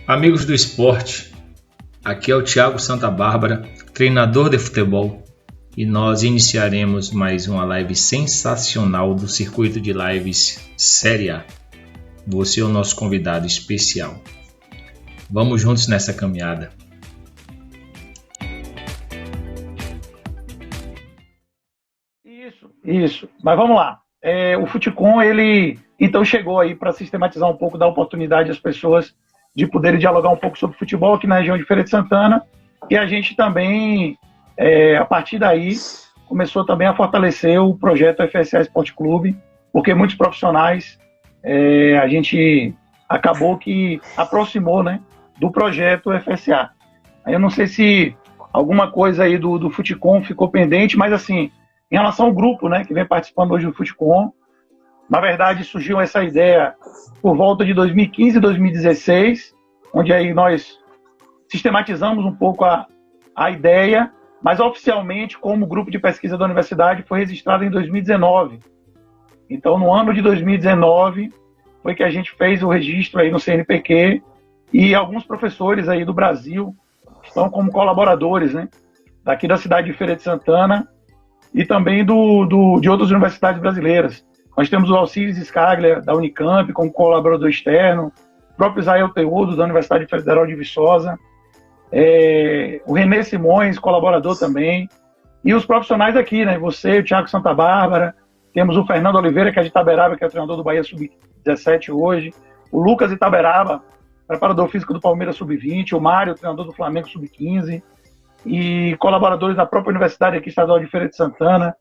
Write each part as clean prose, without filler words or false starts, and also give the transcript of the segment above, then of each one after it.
Amigos do esporte, aqui é o Thiago Santa Bárbara, treinador de futebol, e nós iniciaremos mais uma live sensacional do circuito de lives Série A. Você é o nosso convidado especial. Vamos juntos nessa caminhada. Isso. Mas vamos lá. O Futicom, ele então chegou aí para sistematizar um pouco, dar oportunidade às pessoas de poderem dialogar um pouco sobre futebol aqui na região de Feira de Santana. E a gente também, a partir daí, começou também a fortalecer o projeto FSA Esporte Clube, porque muitos profissionais, a gente acabou que aproximou, né, do projeto FSA. Eu não sei se alguma coisa aí do Futicom ficou pendente, mas assim, em relação ao grupo, né, que vem participando hoje do Futicom, na verdade surgiu essa ideia por volta de 2015 e 2016, onde aí nós sistematizamos um pouco a ideia, mas oficialmente como grupo de pesquisa da universidade foi registrado em 2019. Então no ano de 2019 foi que a gente fez o registro aí no CNPq e alguns professores aí do Brasil estão como colaboradores, né, daqui da cidade de Feira de Santana e também de outras universidades brasileiras. Nós temos o Alcides Scaglia, da Unicamp, como colaborador externo, o próprio Israel Teudo, da Universidade Federal de Viçosa, o René Simões, colaborador também, e os profissionais aqui, né? Você, o Thiago Santa Bárbara, temos o Fernando Oliveira, que é de Itaberaba, que é o treinador do Bahia Sub-17 hoje, o Lucas Itaberaba, preparador físico do Palmeiras Sub-20, o Mário, treinador do Flamengo Sub-15, e colaboradores da própria Universidade aqui Estadual de Feira de Santana.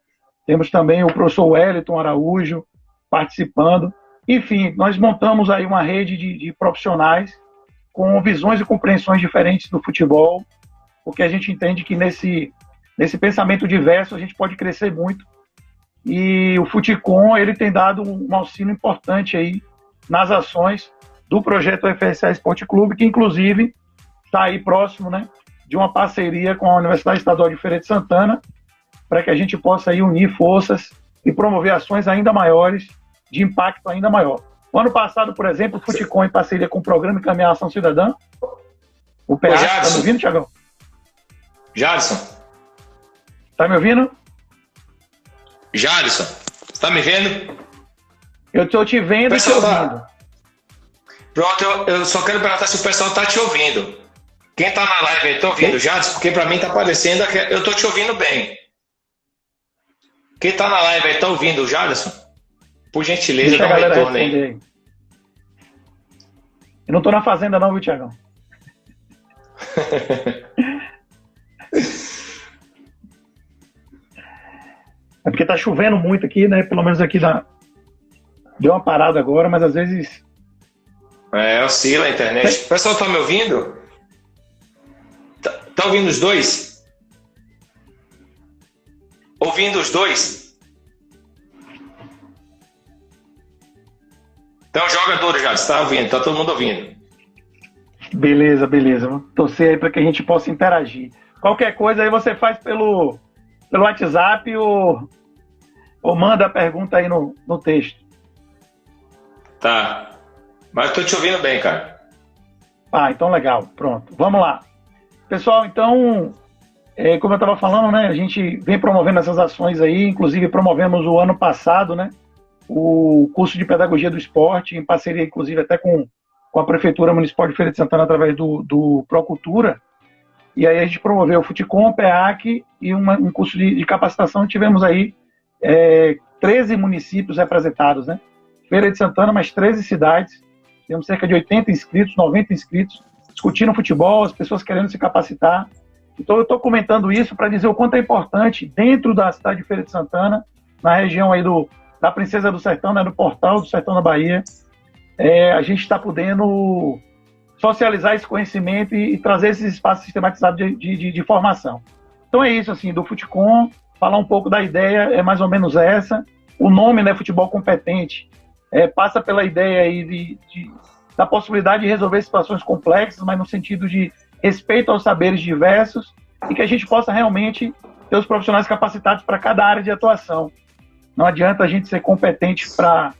Temos também o professor Wellington Araújo participando. Enfim, nós montamos aí uma rede de profissionais com visões e compreensões diferentes do futebol, porque a gente entende que nesse pensamento diverso a gente pode crescer muito. E o Futicom, ele tem dado um auxílio importante aí nas ações do projeto FSA Esporte Clube, que inclusive está aí próximo, né, de uma parceria com a Universidade Estadual de Feira de Santana, para que a gente possa aí unir forças e promover ações ainda maiores, de impacto ainda maior. No ano passado, por exemplo, o Futicom, em parceria com o Programa Encaminhar Ação Cidadã, o PA, está me ouvindo, Thiagão? Jadson. Está me ouvindo? Jadson, está me vendo? Eu estou te vendo e te ouvindo. Pronto, eu só quero perguntar se o pessoal está te ouvindo. Quem está na live aí está ouvindo, Jadson? Porque para mim está parecendo que eu estou te ouvindo bem. Quem está na live aí está ouvindo, Jadson? Por gentileza, dá um retorno aí. Eu não estou na fazenda não, viu, Thiagão? É porque está chovendo muito aqui, né? Pelo menos aqui deu uma parada agora, mas às vezes... oscila a internet. O pessoal está me ouvindo? Tá ouvindo os dois? Ouvindo os dois? Então joga duro já, você tá ouvindo, tá todo mundo ouvindo. Beleza. Vou torcer aí para que a gente possa interagir. Qualquer coisa aí você faz pelo WhatsApp ou manda a pergunta aí no texto. Tá. Mas eu tô te ouvindo bem, cara. Então legal. Pronto. Vamos lá. Pessoal, então, como eu estava falando, né, a gente vem promovendo essas ações aí, inclusive promovemos o ano passado, né, o curso de Pedagogia do Esporte, em parceria, inclusive, até com a Prefeitura Municipal de Feira de Santana, através do Procultura, e aí a gente promoveu o Futicom, o PEAC e um curso de capacitação. Tivemos aí 13 municípios representados, né, Feira de Santana, mais 13 cidades, temos cerca de 80 inscritos, 90 inscritos, discutindo futebol, as pessoas querendo se capacitar. Então eu estou comentando isso para dizer o quanto é importante, dentro da cidade de Feira de Santana, na região aí da Princesa do Sertão, né, do Portal do Sertão da Bahia, a gente está podendo socializar esse conhecimento e trazer esses espaços sistematizados de formação. Então é isso, assim, do Futicom, falar um pouco da ideia, é mais ou menos essa. O nome, né, Futebol Competente, passa pela ideia aí da possibilidade de resolver situações complexas, mas no sentido de respeito aos saberes diversos e que a gente possa realmente ter os profissionais capacitados para cada área de atuação. Não adianta a gente ser competente para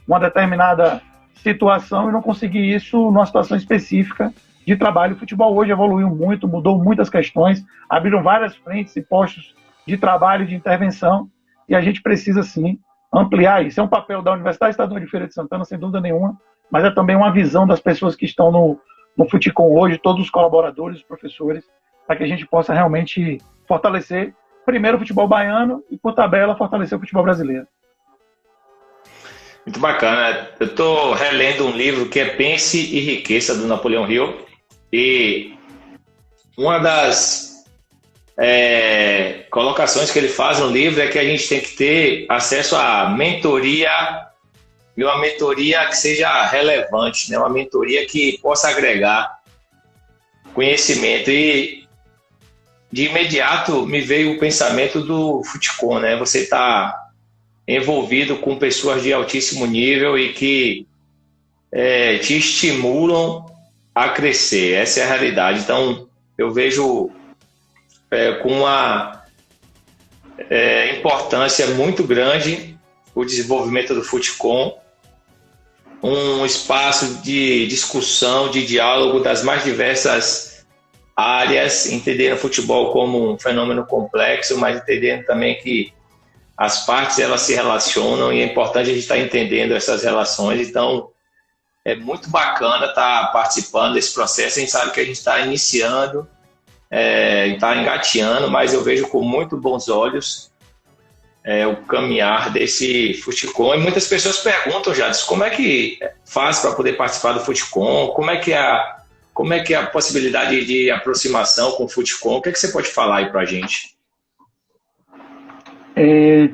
uma determinada situação e não conseguir isso numa situação específica de trabalho. O futebol hoje evoluiu muito, mudou muitas questões, abriram várias frentes e postos de trabalho, de intervenção, e a gente precisa, sim, ampliar isso. É um papel da Universidade Estadual de Feira de Santana, sem dúvida nenhuma, mas é também uma visão das pessoas que estão no Futicom hoje, todos os colaboradores, os professores, para que a gente possa realmente fortalecer, primeiro, o futebol baiano e, por tabela, fortalecer o futebol brasileiro. Muito bacana. Eu estou relendo um livro que é Pense e Enriqueça, do Napoleão Hill, e uma das colocações que ele faz no livro é que a gente tem que ter acesso à mentoria, e uma mentoria que seja relevante, né? Uma mentoria que possa agregar conhecimento. E de imediato me veio o pensamento do Futicom, né? Você está envolvido com pessoas de altíssimo nível e que te estimulam a crescer. Essa é a realidade. Então, eu vejo com uma importância muito grande o desenvolvimento do Futicom, um espaço de discussão, de diálogo das mais diversas áreas, entendendo o futebol como um fenômeno complexo, mas entendendo também que as partes elas se relacionam e é importante a gente estar entendendo essas relações. Então, é muito bacana estar participando desse processo. A gente sabe que a gente está iniciando, está engateando, mas eu vejo com muito bons olhos o caminhar desse Futicom. E muitas pessoas perguntam, Jadson, como é que faz para poder participar do Futicom? Como é que é a possibilidade de aproximação com o Futicom? O que você pode falar aí para a gente?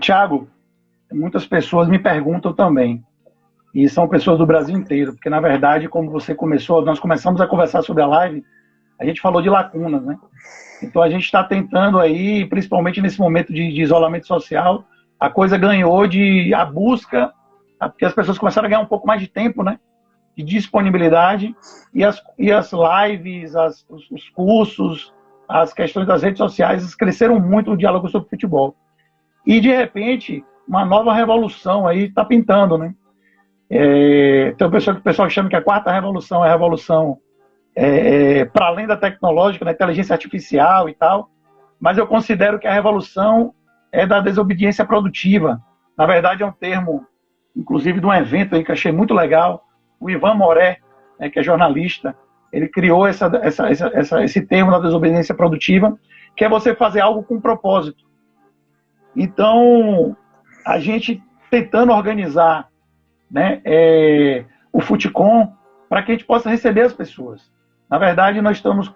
Thiago, muitas pessoas me perguntam também, e são pessoas do Brasil inteiro, porque na verdade, como você começou, nós começamos a conversar sobre a live, a gente falou de lacunas, né? Então a gente está tentando aí, principalmente nesse momento de isolamento social, a coisa ganhou a busca, porque as pessoas começaram a ganhar um pouco mais de tempo, né? De disponibilidade, e as lives, os cursos, as questões das redes sociais cresceram muito o diálogo sobre futebol. E, de repente, uma nova revolução aí está pintando, né? Tem o pessoal que chama que a quarta revolução é a revolução para além da tecnológica, da inteligência artificial e tal, mas eu considero que a revolução é da desobediência produtiva. Na verdade, é um termo, inclusive, de um evento aí que eu achei muito legal. O Ivan Moré, né, que é jornalista, ele criou esse termo da desobediência produtiva, que é você fazer algo com propósito. Então, a gente tentando organizar, né, o Futicom para que a gente possa receber as pessoas. Na verdade, nós estamos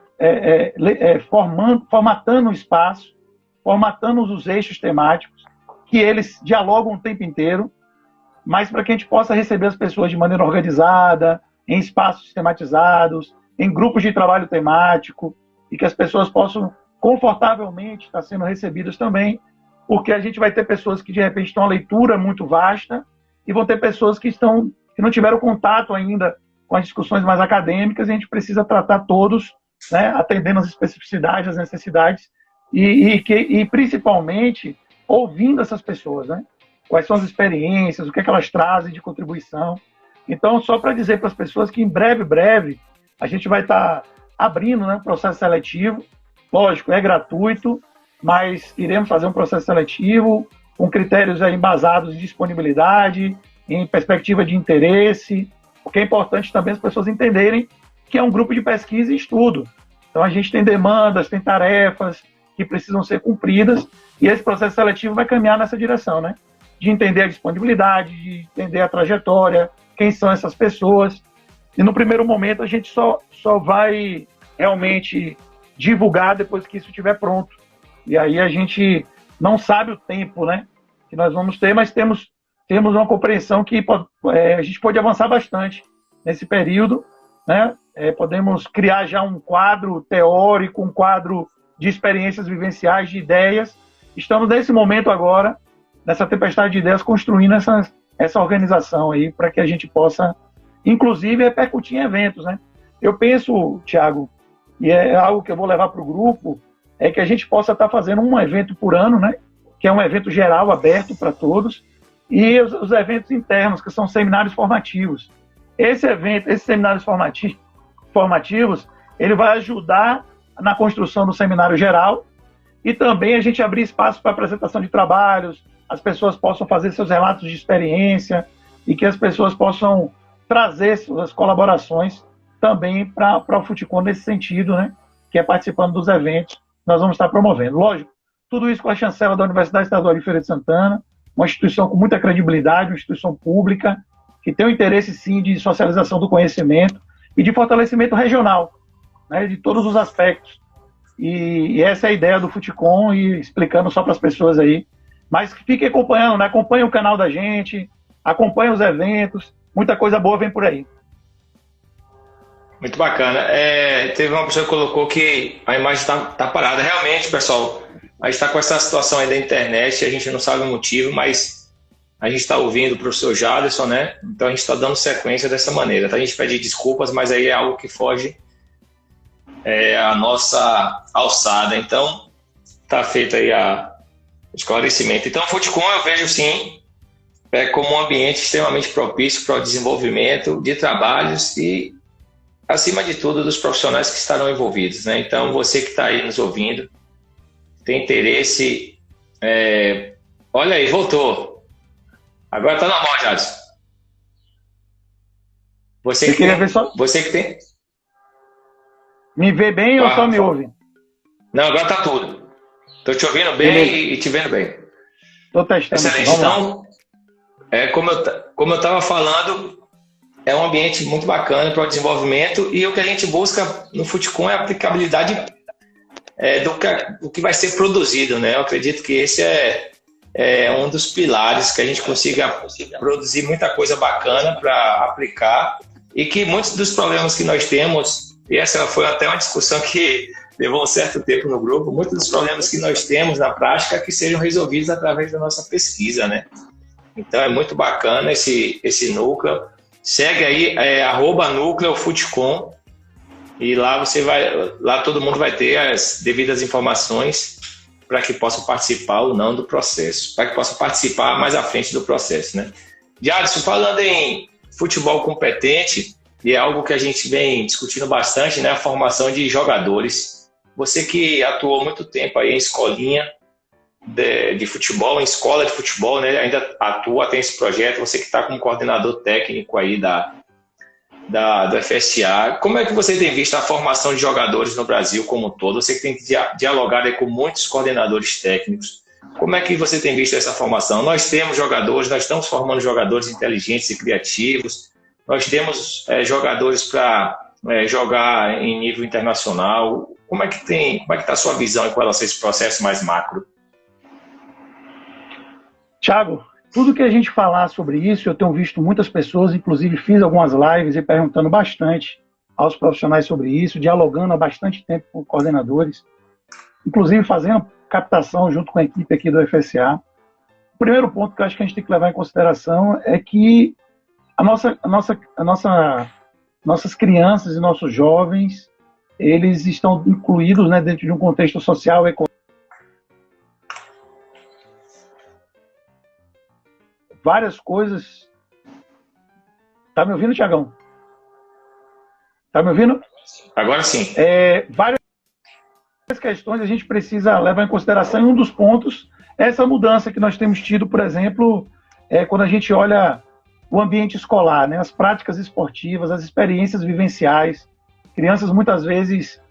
formatando o espaço, formatando os eixos temáticos, que eles dialogam o tempo inteiro, mas para que a gente possa receber as pessoas de maneira organizada, em espaços sistematizados, em grupos de trabalho temático, e que as pessoas possam confortavelmente estar sendo recebidas também, porque a gente vai ter pessoas que, de repente, estão a leitura muito vasta, e vão ter pessoas que não tiveram contato ainda com as discussões mais acadêmicas, e a gente precisa tratar todos, né, atendendo as especificidades, as necessidades, e principalmente ouvindo essas pessoas, né? Quais são as experiências, o que elas trazem de contribuição. Então, só para dizer para as pessoas que em breve, a gente vai estar abrindo, né, um processo seletivo. Lógico, é gratuito, mas iremos fazer um processo seletivo com critérios aí embasados em disponibilidade, em perspectiva de interesse, porque é importante também as pessoas entenderem que é um grupo de pesquisa e estudo. Então a gente tem demandas, tem tarefas que precisam ser cumpridas, e esse processo seletivo vai caminhar nessa direção, né? De entender a disponibilidade, de entender a trajetória, quem são essas pessoas. E no primeiro momento a gente só vai realmente divulgar depois que isso estiver pronto. E aí a gente não sabe o tempo, né, que nós vamos ter, mas temos uma compreensão que a gente pode avançar bastante nesse período, né? Podemos criar já um quadro teórico, um quadro de experiências vivenciais, de ideias. Estamos nesse momento agora, nessa tempestade de ideias, construindo essa organização aí para que a gente possa, inclusive, repercutir em eventos, né? Eu penso, Thiago, e é algo que eu vou levar para o grupo, é que a gente possa estar fazendo um evento por ano, né? Que é um evento geral, aberto para todos, e os eventos internos, que são seminários formativos. Esses seminários formativos, ele vai ajudar na construção do seminário geral e também a gente abrir espaço para apresentação de trabalhos, as pessoas possam fazer seus relatos de experiência e que as pessoas possam trazer suas colaborações também para o Futicom nesse sentido, né? Que é participando dos eventos que nós vamos estar promovendo. Lógico, tudo isso com a chancela da Universidade Estadual de Feira de Santana, uma instituição com muita credibilidade, uma instituição pública, que tem o interesse, sim, de socialização do conhecimento e de fortalecimento regional, né, de todos os aspectos. E essa é a ideia do Futicom, e explicando só para as pessoas aí. Mas que fiquem acompanhando, né? Acompanhem o canal da gente, acompanhem os eventos, muita coisa boa vem por aí. Muito bacana. Teve uma pessoa que colocou que a imagem tá parada. Realmente, pessoal, a gente está com essa situação aí da internet, a gente não sabe o motivo, mas a gente está ouvindo o professor Jaderson, né? Então a gente está dando sequência dessa maneira. Tá? A gente pede desculpas, mas aí é algo que foge a nossa alçada. Então, tá feito aí o esclarecimento. Então, o Futicom eu vejo sim como um ambiente extremamente propício para o desenvolvimento de trabalhos e, acima de tudo, dos profissionais que estarão envolvidos, né? Então, você que está aí nos ouvindo, tem interesse, olha aí, voltou. Agora está normal, Jadson. Você que tem. Me vê bem ou só me ouve? Não, agora tá tudo. Tô te ouvindo bem e te vendo bem. Tô testando. Excelente. Então, como eu estava falando, é um ambiente muito bacana para o desenvolvimento, e o que a gente busca no Futicom é a aplicabilidade do que vai ser produzido, né? Eu acredito que esse é um dos pilares, que a gente consiga produzir muita coisa bacana para aplicar, e que muitos dos problemas que nós temos, e essa foi até uma discussão que levou um certo tempo no grupo, muitos dos problemas que nós temos na prática que sejam resolvidos através da nossa pesquisa, né? Então é muito bacana esse núcleo. Segue aí, @núcleofuticom, e lá todo mundo vai ter as devidas informações para que possa participar ou não do processo, para que possa participar mais à frente do processo, né? Jadson, falando em futebol competente, e é algo que a gente vem discutindo bastante, né? A formação de jogadores. Você que atuou muito tempo aí em escolinha de futebol, em escola de futebol, né? Ainda atua, tem esse projeto, você que está como coordenador técnico aí do FSA. Como é que você tem visto a formação de jogadores no Brasil como um todo? Você que tem dialogado aí com muitos coordenadores técnicos. Como é que você tem visto essa formação? Nós temos jogadores, nós estamos formando jogadores inteligentes e criativos, nós temos jogadores para jogar em nível internacional. Como é que está a sua visão com relação a esse processo mais macro? Thiago, tudo que a gente falar sobre isso, eu tenho visto muitas pessoas, inclusive fiz algumas lives e perguntando bastante aos profissionais sobre isso, dialogando há bastante tempo com coordenadores, inclusive fazendo captação junto com a equipe aqui do FSA. O primeiro ponto que eu acho que a gente tem que levar em consideração é que nossas crianças e nossos jovens, eles estão incluídos, né, dentro de um contexto social e econômico. Várias coisas. Tá me ouvindo, Thiagão? Tá me ouvindo? Agora sim. Várias questões a gente precisa levar em consideração, e um dos pontos é essa mudança que nós temos tido, por exemplo, quando a gente olha o ambiente escolar, né? As práticas esportivas, as experiências vivenciais, crianças muitas vezes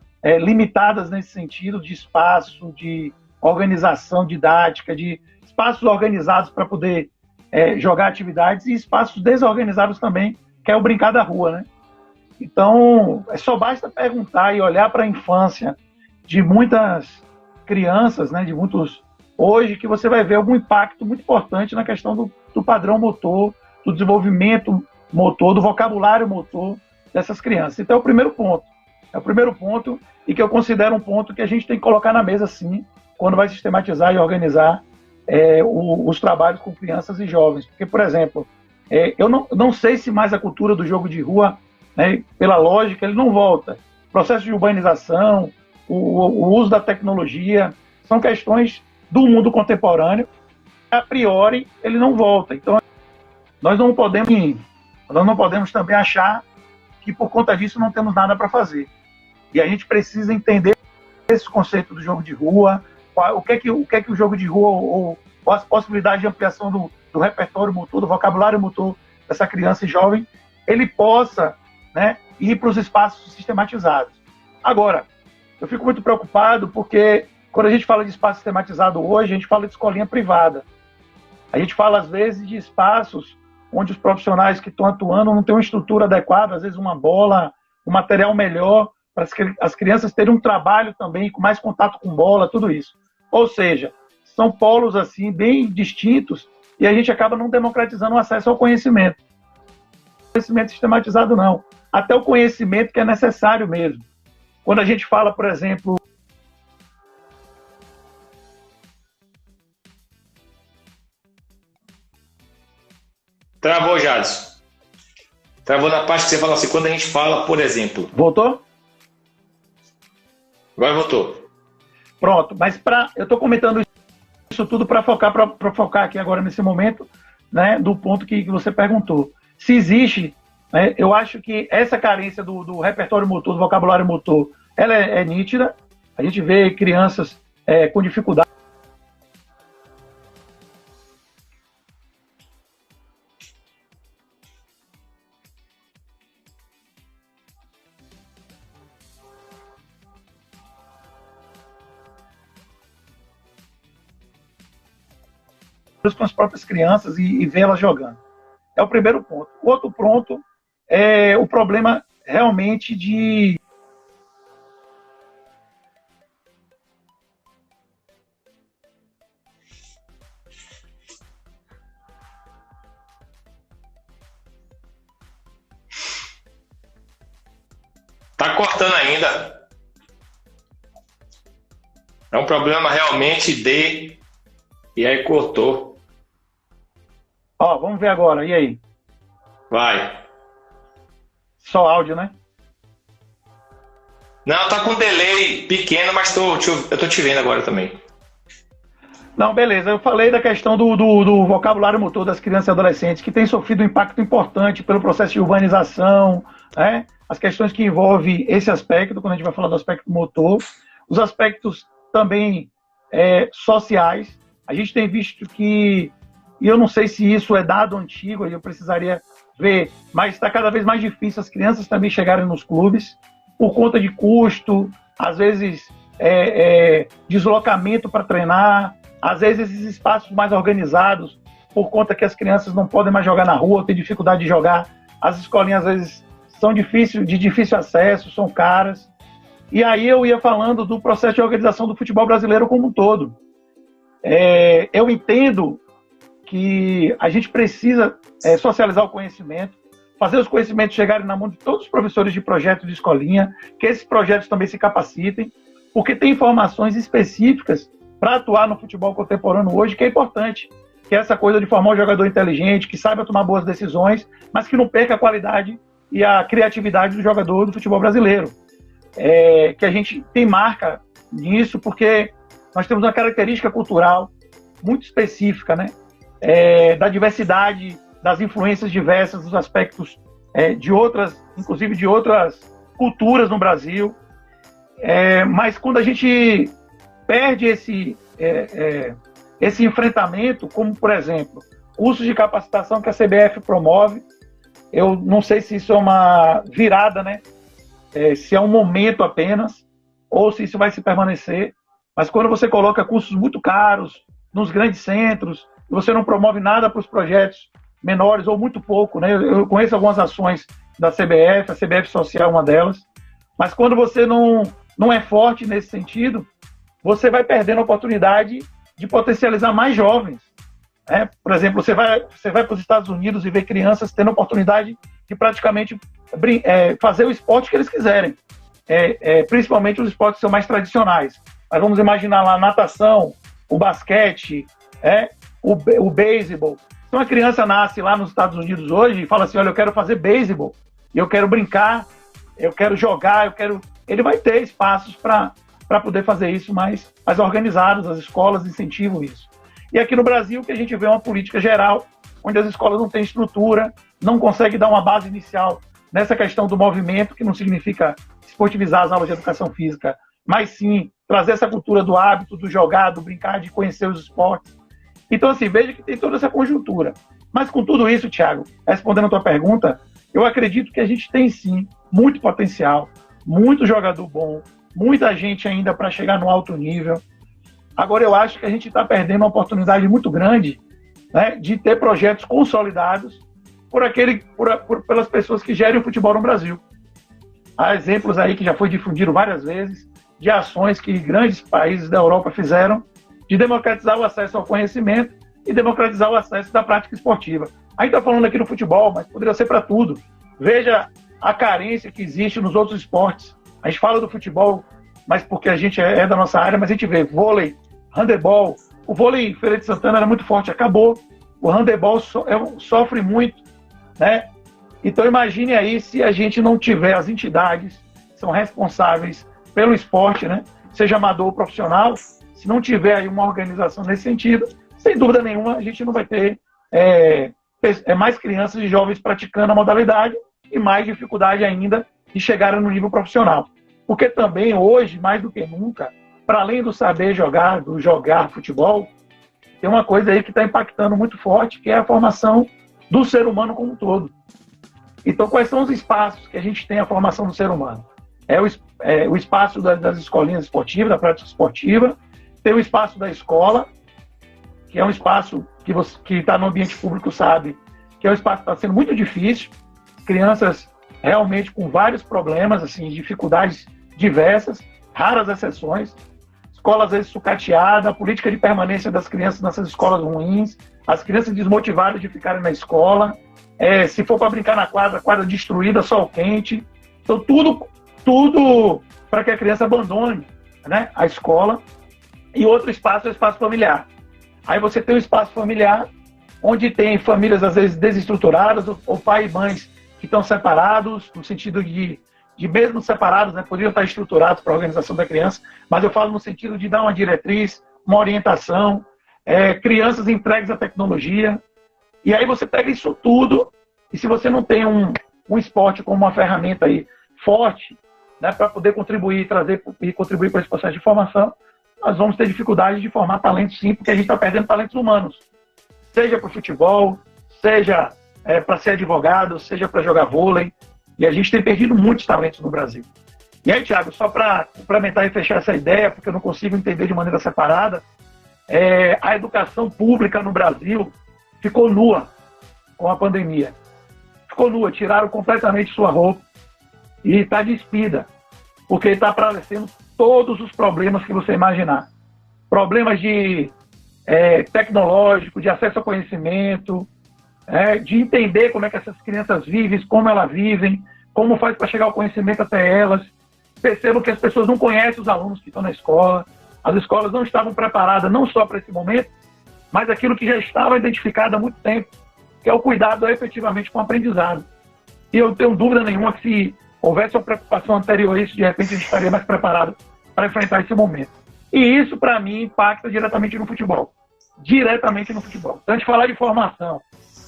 limitadas nesse sentido de espaço, de organização didática, de espaços organizados para poder jogar atividades, e espaços desorganizados também, que é o brincar da rua, né? Então, só basta perguntar e olhar para a infância de muitas crianças, né, de muitos hoje, que você vai ver algum impacto muito importante na questão do padrão motor, do desenvolvimento motor, do vocabulário motor dessas crianças. Então, é o primeiro ponto. É o primeiro ponto, e que eu considero um ponto que a gente tem que colocar na mesa, sim, quando vai sistematizar e organizar os trabalhos com crianças e jovens. Porque, por exemplo, eu não sei se mais a cultura do jogo de rua, né, pela lógica, ele não volta. O processo de urbanização, o uso da tecnologia, são questões do mundo contemporâneo. A priori, ele não volta. Então, nós não podemos também achar que por conta disso não temos nada para fazer. E a gente precisa entender esse conceito do jogo de rua, o que é que o jogo de rua, ou as possibilidades de ampliação do repertório motor, do vocabulário motor dessa criança e jovem, ele possa, né, ir para os espaços sistematizados. Agora, eu fico muito preocupado porque quando a gente fala de espaço sistematizado hoje, a gente fala de escolinha privada. A gente fala, às vezes, de espaços onde os profissionais que estão atuando não têm uma estrutura adequada, às vezes uma bola, um material melhor, para as crianças terem um trabalho também com mais contato com bola, tudo isso. Ou seja, são polos assim bem distintos e a gente acaba não democratizando o acesso ao conhecimento. Conhecimento sistematizado não, até o conhecimento que é necessário mesmo. Quando a gente fala, por exemplo... Travou, Jadson. Travou na parte que você fala assim, quando a gente fala, por exemplo... Voltou? Agora voltou. Pronto, mas eu estou comentando isso tudo para focar aqui agora nesse momento, né, do ponto que você perguntou. Se existe, né, eu acho que essa carência do repertório motor, do vocabulário motor, ela é nítida. A gente vê crianças com dificuldade. Com as próprias crianças e ver elas jogando. É o primeiro ponto. O outro ponto é o problema realmente de... Tá cortando ainda. É um problema realmente de... E aí cortou. Ó, vamos ver agora. E aí? Vai. Só áudio, né? Não, tá com delay pequeno, mas eu tô te vendo agora também. Não, beleza. Eu falei da questão do vocabulário motor das crianças e adolescentes, que tem sofrido um impacto importante pelo processo de urbanização, né? As questões que envolvem esse aspecto, quando a gente vai falar do aspecto motor, os aspectos também sociais. A gente tem visto que, e eu não sei se isso é dado antigo, eu precisaria ver, mas está cada vez mais difícil as crianças também chegarem nos clubes, por conta de custo, às vezes deslocamento para treinar, às vezes esses espaços mais organizados, por conta que as crianças não podem mais jogar na rua, têm dificuldade de jogar, as escolinhas às vezes são de difícil acesso, são caras. E aí eu ia falando do processo de organização do futebol brasileiro como um todo. Eu entendo que a gente precisa socializar o conhecimento, fazer os conhecimentos chegarem na mão de todos os professores de projeto de escolinha, que esses projetos também se capacitem, porque tem informações específicas para atuar no futebol contemporâneo hoje, que é importante, que é essa coisa de formar um jogador inteligente, que saiba tomar boas decisões, mas que não perca a qualidade e a criatividade do jogador do futebol brasileiro. Que a gente tem marca nisso, porque nós temos uma característica cultural muito específica, né? Da diversidade, das influências diversas, dos aspectos inclusive de outras culturas no Brasil. Mas quando a gente perde esse enfrentamento, como, por exemplo, cursos de capacitação que a CBF promove, eu não sei se isso é uma virada, né? Se é um momento apenas, ou se isso vai se permanecer. Mas quando você coloca cursos muito caros nos grandes centros, você não promove nada para os projetos menores, ou muito pouco, né? Eu conheço algumas ações da CBF, a CBF Social é uma delas, mas quando você não é forte nesse sentido, você vai perdendo a oportunidade de potencializar mais jovens. Por exemplo, você vai para os Estados Unidos e vê crianças tendo a oportunidade de praticamente fazer o esporte que eles quiserem, principalmente os esportes que são mais tradicionais. Mas vamos imaginar lá a natação, o basquete, o beisebol. Então a criança nasce lá nos Estados Unidos hoje e fala assim, olha, eu quero fazer beisebol, eu quero brincar, eu quero jogar, ele vai ter espaços para poder fazer isso mais organizados, as escolas incentivam isso. E aqui no Brasil, que a gente vê uma política geral, onde as escolas não têm estrutura, não conseguem dar uma base inicial nessa questão do movimento, que não significa esportivizar as aulas de educação física, mas sim trazer essa cultura do hábito, do jogar, do brincar, de conhecer os esportes. Então, assim, veja que tem toda essa conjuntura. Mas com tudo isso, Thiago, respondendo a tua pergunta, eu acredito que a gente tem sim muito potencial, muito jogador bom, muita gente ainda para chegar no alto nível. Agora, eu acho que a gente está perdendo uma oportunidade muito grande, né, de ter projetos consolidados pelas pessoas que gerem o futebol no Brasil. Há exemplos aí que já foi difundido várias vezes de ações que grandes países da Europa fizeram de democratizar o acesso ao conhecimento e democratizar o acesso da prática esportiva. A gente está falando aqui no futebol, mas poderia ser para tudo. Veja a carência que existe nos outros esportes. A gente fala do futebol, mas porque a gente é da nossa área, mas a gente vê vôlei, handebol. O vôlei em Feira de Santana era muito forte, acabou. O handebol sofre muito, né? Então imagine aí se a gente não tiver as entidades que são responsáveis pelo esporte, né? Seja amador ou profissional, se não tiver aí uma organização nesse sentido, sem dúvida nenhuma, a gente não vai ter mais crianças e jovens praticando a modalidade e mais dificuldade ainda de chegar no nível profissional. Porque também hoje, mais do que nunca, para além do saber jogar, do jogar futebol, tem uma coisa aí que está impactando muito forte, que é a formação do ser humano como um todo. Então, quais são os espaços que a gente tem a formação do ser humano? O espaço das escolinhas esportivas, da prática esportiva, tem o espaço da escola, que é um espaço que está no ambiente público, sabe, que é um espaço que está sendo muito difícil, crianças realmente com vários problemas, assim, dificuldades diversas, raras exceções, escola às vezes sucateada, a política de permanência das crianças nessas escolas ruins, as crianças desmotivadas de ficarem na escola, se for para brincar na quadra destruída, sol quente. Então tudo para que a criança abandone, né, a escola. E outro espaço é o espaço familiar. Aí você tem o espaço familiar, onde tem famílias às vezes desestruturadas, ou pai e mães que estão separados, no sentido de mesmo separados, né, poderiam estar estruturados para a organização da criança, mas eu falo no sentido de dar uma diretriz, uma orientação, crianças entregues à tecnologia. E aí você pega isso tudo, e se você não tem um esporte como uma ferramenta aí forte, né, para poder contribuir e contribuir para esse processo de formação, nós vamos ter dificuldade de formar talentos, sim, porque a gente está perdendo talentos humanos. Seja para o futebol, seja para ser advogado, seja para jogar vôlei. E a gente tem perdido muitos talentos no Brasil. E aí, Thiago, só para complementar e fechar essa ideia, porque eu não consigo entender de maneira separada, a educação pública no Brasil ficou nua com a pandemia. Ficou nua, tiraram completamente sua roupa e está despida, porque está aparecendo todos os problemas que você imaginar. Problemas de tecnológico, de acesso ao conhecimento, de entender como é que essas crianças vivem, como elas vivem, como faz para chegar o conhecimento até elas. Percebo que as pessoas não conhecem os alunos que estão na escola, as escolas não estavam preparadas não só para esse momento, mas aquilo que já estava identificado há muito tempo, que é o cuidado efetivamente com o aprendizado. E eu não tenho dúvida nenhuma que se houvesse uma preocupação anterior a isso, de repente a gente estaria mais preparado para enfrentar esse momento. E isso, para mim, impacta diretamente no futebol. Diretamente no futebol. Então, a gente falar de formação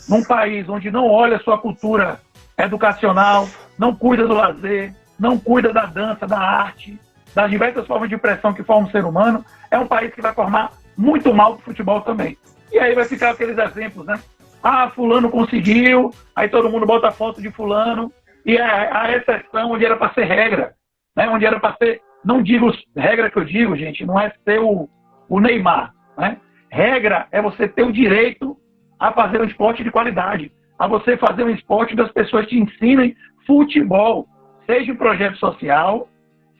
num país onde não olha a sua cultura educacional, não cuida do lazer, não cuida da dança, da arte, das diversas formas de expressão que formam o ser humano, é um país que vai formar muito mal para o futebol também. E aí vai ficar aqueles exemplos, né? Ah, fulano conseguiu, aí todo mundo bota a foto de fulano, e a exceção onde era para ser regra, né? Onde era para ser, não digo regra que eu digo, gente, não é ser o Neymar, né? Regra é você ter o direito a fazer um esporte de qualidade, a você fazer um esporte das pessoas te ensinem futebol, seja um projeto social,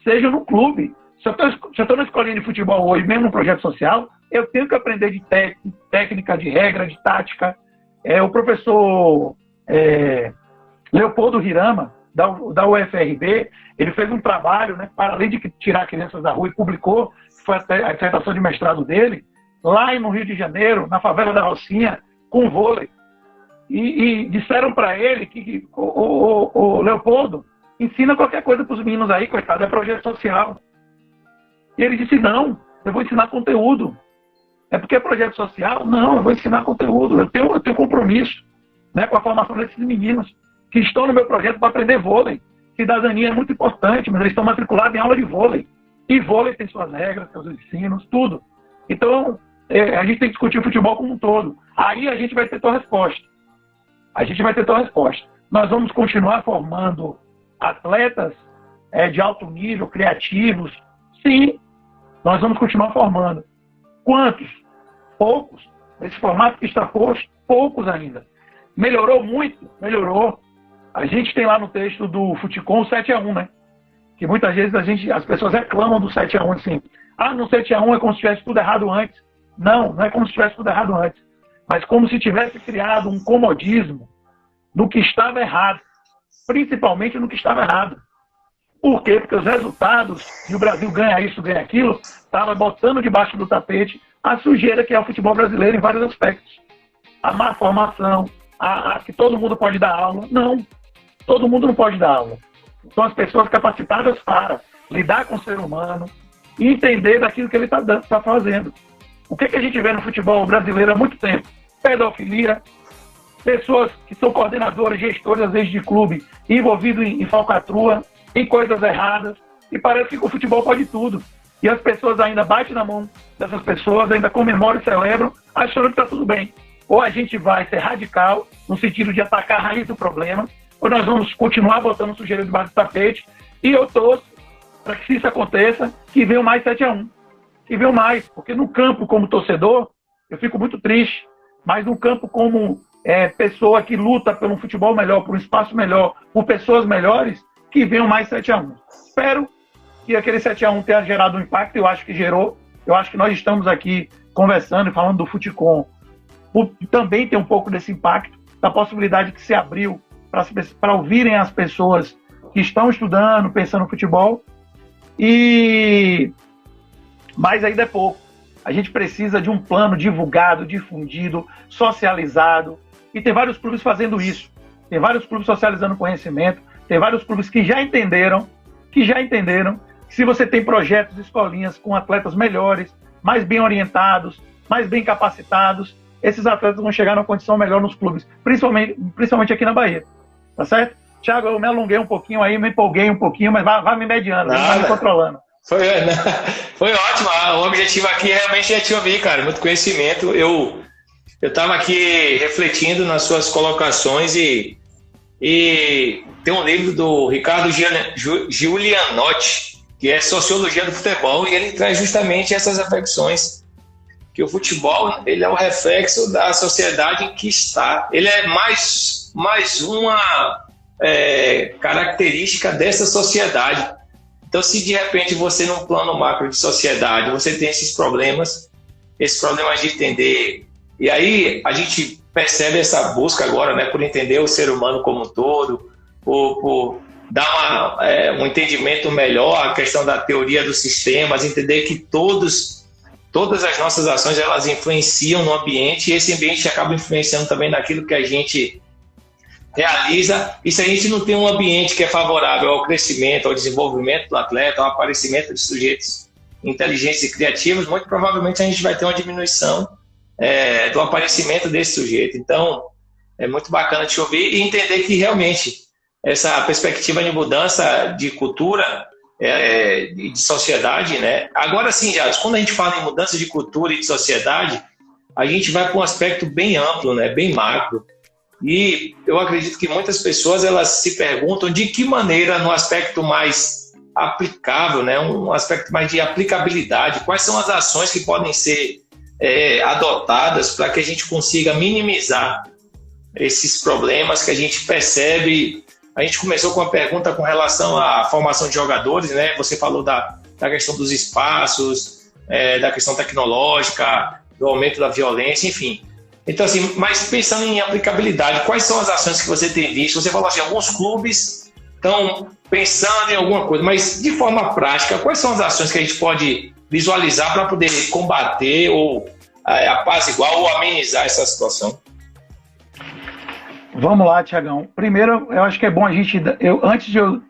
seja no clube. Se eu estou na escolinha de futebol hoje, mesmo no projeto social, eu tenho que aprender de técnica, de regra, de tática. O professor Leopoldo Hirama, da UFRB, ele fez um trabalho, né, para além de tirar crianças da rua, e publicou, foi a dissertação de mestrado dele, lá no Rio de Janeiro, na favela da Rocinha, com vôlei. E disseram para ele que o Leopoldo ensina qualquer coisa para os meninos aí, coitado, é projeto social. E ele disse, não, eu vou ensinar conteúdo. É porque é projeto social? Não, eu vou ensinar conteúdo. Eu tenho compromisso, né, com a formação desses meninos, que estão no meu projeto para aprender vôlei. Cidadania é muito importante, mas eles estão matriculados em aula de vôlei. E vôlei tem suas regras, seus ensinos, tudo. Então, a gente tem que discutir o futebol como um todo. Aí a gente vai ter tua resposta. Nós vamos continuar formando atletas de alto nível, criativos. Sim, nós vamos continuar formando. Quantos? Poucos. Nesse formato que está posto, poucos ainda. Melhorou muito? Melhorou. A gente tem lá no texto do Futicom o 7-1, né? Que muitas vezes as pessoas reclamam do 7-1, assim. No 7-1 é como se tivesse tudo errado antes. Não é como se tivesse tudo errado antes. Mas como se tivesse criado um comodismo no que estava errado. Principalmente no que estava errado. Por quê? Porque os resultados, e o Brasil ganha isso, ganha aquilo, estava botando debaixo do tapete a sujeira que é o futebol brasileiro em vários aspectos. A má formação, que todo mundo pode dar aula. Não, todo mundo não pode dar aula. São as pessoas capacitadas para lidar com o ser humano e entender daquilo que ele está fazendo. O que a gente vê no futebol brasileiro há muito tempo? Pedofilia, pessoas que são coordenadoras, gestores, às vezes, de clube, envolvidos em falcatrua, em coisas erradas, e parece que o futebol pode tudo. E as pessoas ainda batem na mão dessas pessoas, ainda comemoram e celebram, achando que está tudo bem. Ou a gente vai ser radical, no sentido de atacar a raiz do problema, ou nós vamos continuar botando sujeira debaixo do tapete, e eu torço para que, se isso aconteça, que venham mais 7-1. Que venham mais, porque no campo, como torcedor, eu fico muito triste, mas no campo, como pessoa que luta por um futebol melhor, por um espaço melhor, por pessoas melhores, que venham mais 7-1. Espero que aquele 7-1 tenha gerado um impacto, eu acho que gerou. Eu acho que nós estamos aqui conversando e falando do Futicom, também tem um pouco desse impacto, da possibilidade que se abriu para ouvirem as pessoas que estão estudando, pensando no futebol. Mas ainda é pouco. A gente precisa de um plano divulgado, difundido, socializado. E tem vários clubes fazendo isso. Tem vários clubes socializando conhecimento. Tem vários clubes que já entenderam que se você tem projetos, escolinhas com atletas melhores, mais bem orientados, mais bem capacitados, esses atletas vão chegar numa condição melhor nos clubes, principalmente aqui na Bahia. Tá certo? Thiago, eu me alonguei um pouquinho aí, me empolguei um pouquinho, mas vai me mediando, vai me controlando. Foi ótimo. O objetivo aqui realmente é te ouvir, cara. Muito conhecimento. Eu estava aqui refletindo nas suas colocações e tem um livro do Ricardo Giulianotti, que é Sociologia do Futebol, e ele traz justamente essas reflexões, que o futebol ele é o reflexo da sociedade em que está. Ele é mais uma característica dessa sociedade. Então, se de repente você, num plano macro de sociedade, você tem esses problemas de entender, e aí a gente percebe essa busca agora, né, por entender o ser humano como um todo, por dar um entendimento melhor à questão da teoria dos sistemas, entender que todas as nossas ações elas influenciam no ambiente, e esse ambiente acaba influenciando também naquilo que a gente realiza. E se a gente não tem um ambiente que é favorável ao crescimento, ao desenvolvimento do atleta, ao aparecimento de sujeitos inteligentes e criativos, muito provavelmente a gente vai ter uma diminuição do aparecimento desse sujeito. Então, é muito bacana te ouvir e entender que realmente essa perspectiva de mudança de cultura e de sociedade, né? Agora sim, Jadson, quando a gente fala em mudança de cultura e de sociedade, a gente vai para um aspecto bem amplo, né? Bem macro. E eu acredito que muitas pessoas elas se perguntam de que maneira, no aspecto mais aplicável, né, um aspecto mais de aplicabilidade, quais são as ações que podem ser adotadas para que a gente consiga minimizar esses problemas que a gente percebe. A gente começou com uma pergunta com relação à formação de jogadores, né? Você falou da questão dos espaços, da questão tecnológica, do aumento da violência, enfim. Então, assim, mas pensando em aplicabilidade, quais são as ações que você tem visto? Você falou assim, alguns clubes estão pensando em alguma coisa, mas de forma prática, quais são as ações que a gente pode visualizar para poder combater ou apaziguar ou amenizar essa situação? Vamos lá, Tiagão. Primeiro, eu acho que é bom a gente... antes de eu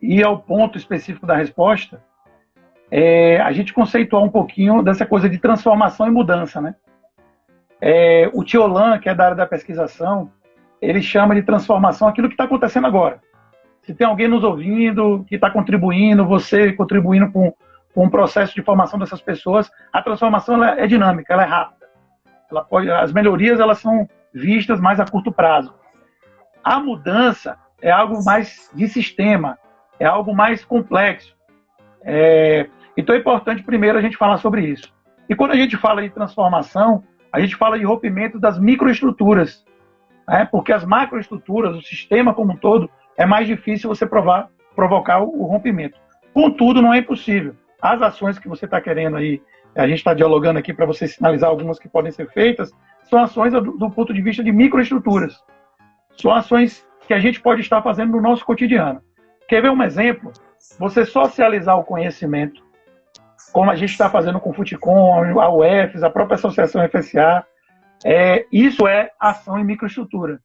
ir ao ponto específico da resposta, a gente conceituar um pouquinho dessa coisa de transformação e mudança, né? O Tiolan, que é da área da pesquisação, ele chama de transformação aquilo que está acontecendo agora. Se tem alguém nos ouvindo, que está contribuindo, você contribuindo com um processo de formação dessas pessoas, a transformação ela é dinâmica, ela é rápida. As melhorias elas são vistas mais a curto prazo. A mudança é algo mais de sistema, é algo mais complexo. Então é importante primeiro a gente falar sobre isso. E quando a gente fala de transformação, a gente fala de rompimento das microestruturas, né? Porque as macroestruturas, o sistema como um todo, é mais difícil você provocar o rompimento. Contudo, não é impossível. As ações que você está querendo aí, a gente está dialogando aqui para você sinalizar algumas que podem ser feitas, são ações do ponto de vista de microestruturas. São ações que a gente pode estar fazendo no nosso cotidiano. Quer ver um exemplo? Você socializar o conhecimento, como a gente está fazendo com o Futicom, a UFES, a própria Associação FSA, isso é ação em microestrutura.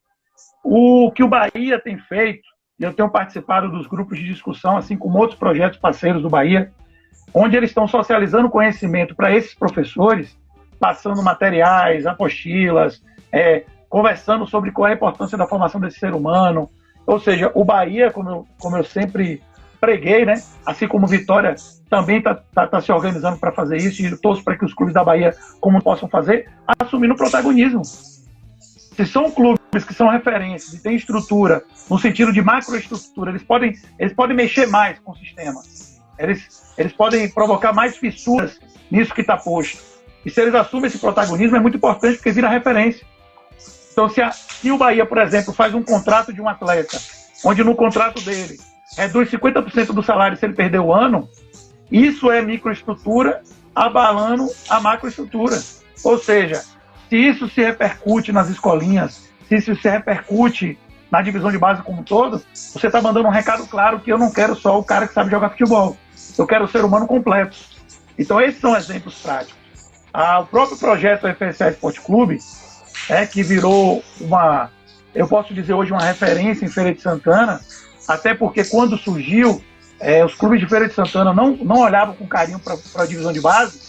O que o Bahia tem feito, eu tenho participado dos grupos de discussão, assim como outros projetos parceiros do Bahia, onde eles estão socializando conhecimento para esses professores, passando materiais, apostilas, conversando sobre qual é a importância da formação desse ser humano. Ou seja, o Bahia, como eu sempre preguei, né? Assim como o Vitória também está se organizando para fazer isso, e torço para que os clubes da Bahia como possam fazer, assumindo o protagonismo. Se são clubes que são referências e têm estrutura, no sentido de macroestrutura, eles podem mexer mais com o sistema. Eles podem provocar mais fissuras nisso que está posto. E se eles assumem esse protagonismo, é muito importante porque vira referência. Então, se o Bahia, por exemplo, faz um contrato de um atleta, onde no contrato dele reduz 50% do salário se ele perder o ano, isso é microestrutura abalando a macroestrutura. Ou seja, se isso se repercute nas escolinhas, se isso se repercute na divisão de base como um todo, você está mandando um recado claro que eu não quero só o cara que sabe jogar futebol. Eu quero o ser humano completo. Então, esses são exemplos práticos. O próprio projeto FSA Esporte Clube, que virou eu posso dizer hoje, uma referência em Feira de Santana, até porque quando surgiu, os clubes de Feira de Santana não olhavam com carinho para a divisão de base,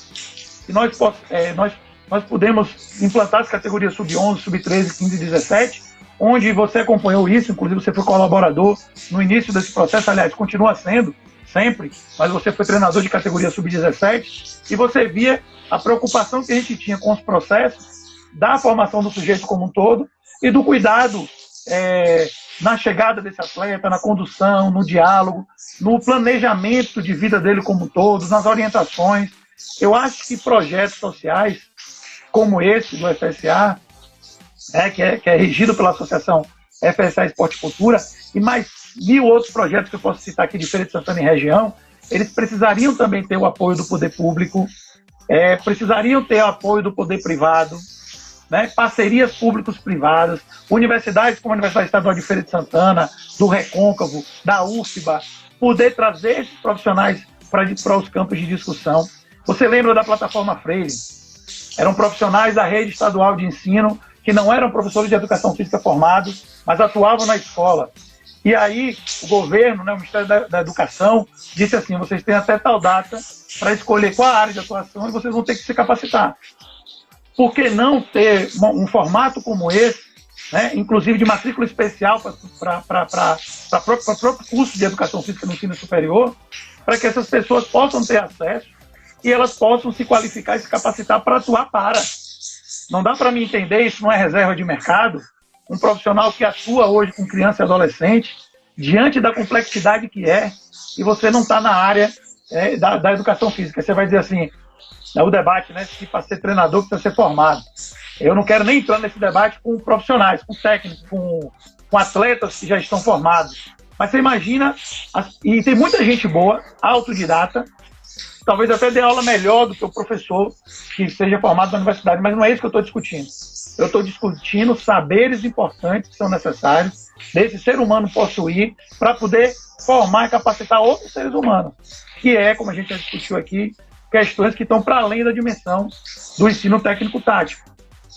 e nós pudemos implantar as categorias sub-11, sub-13, 15 e 17, onde você acompanhou isso, inclusive você foi colaborador no início desse processo, aliás, continua sendo, sempre, mas você foi treinador de categoria sub-17, e você via a preocupação que a gente tinha com os processos da formação do sujeito como um todo e do cuidado na chegada desse atleta, na condução, no diálogo, no planejamento de vida dele como um todo, nas orientações. Eu acho que projetos sociais como esse do FSA, que é regido pela Associação FSA Esporte e Cultura, e mais 1000 outros projetos que eu posso citar aqui de Feira de Santana e região, eles precisariam também ter o apoio do poder público, precisariam ter o apoio do poder privado, né? Parcerias públicos-privadas, universidades como a Universidade Estadual de Feira de Santana, do Recôncavo, da UFBA, poder trazer esses profissionais para os campos de discussão. Você lembra da plataforma Freire? Eram profissionais da rede estadual de ensino que não eram professores de educação física formados, mas atuavam na escola. E aí o governo, o Ministério da Educação, disse assim, vocês têm até tal data para escolher qual a área de atuação e vocês vão ter que se capacitar. Por que não ter um formato como esse, né, inclusive de matrícula especial para o próprio curso de educação física no ensino superior, para que essas pessoas possam ter acesso e elas possam se qualificar e se capacitar para atuar para. Não dá para mim entender, isso não é reserva de mercado, um profissional que atua hoje com criança e adolescente, diante da complexidade que e você não está na área da educação física. Você vai dizer assim, o debate, né, se para ser treinador precisa ser formado. Eu não quero nem entrar nesse debate com profissionais, com técnicos, com atletas que já estão formados. Mas você imagina, e tem muita gente boa, autodidata, talvez até dê aula melhor do que o professor que seja formado na universidade, mas não é isso que eu estou discutindo. Eu estou discutindo saberes importantes que são necessários desse ser humano possuir para poder formar e capacitar outros seres humanos, que como a gente já discutiu aqui, questões que estão para além da dimensão do ensino técnico-tático,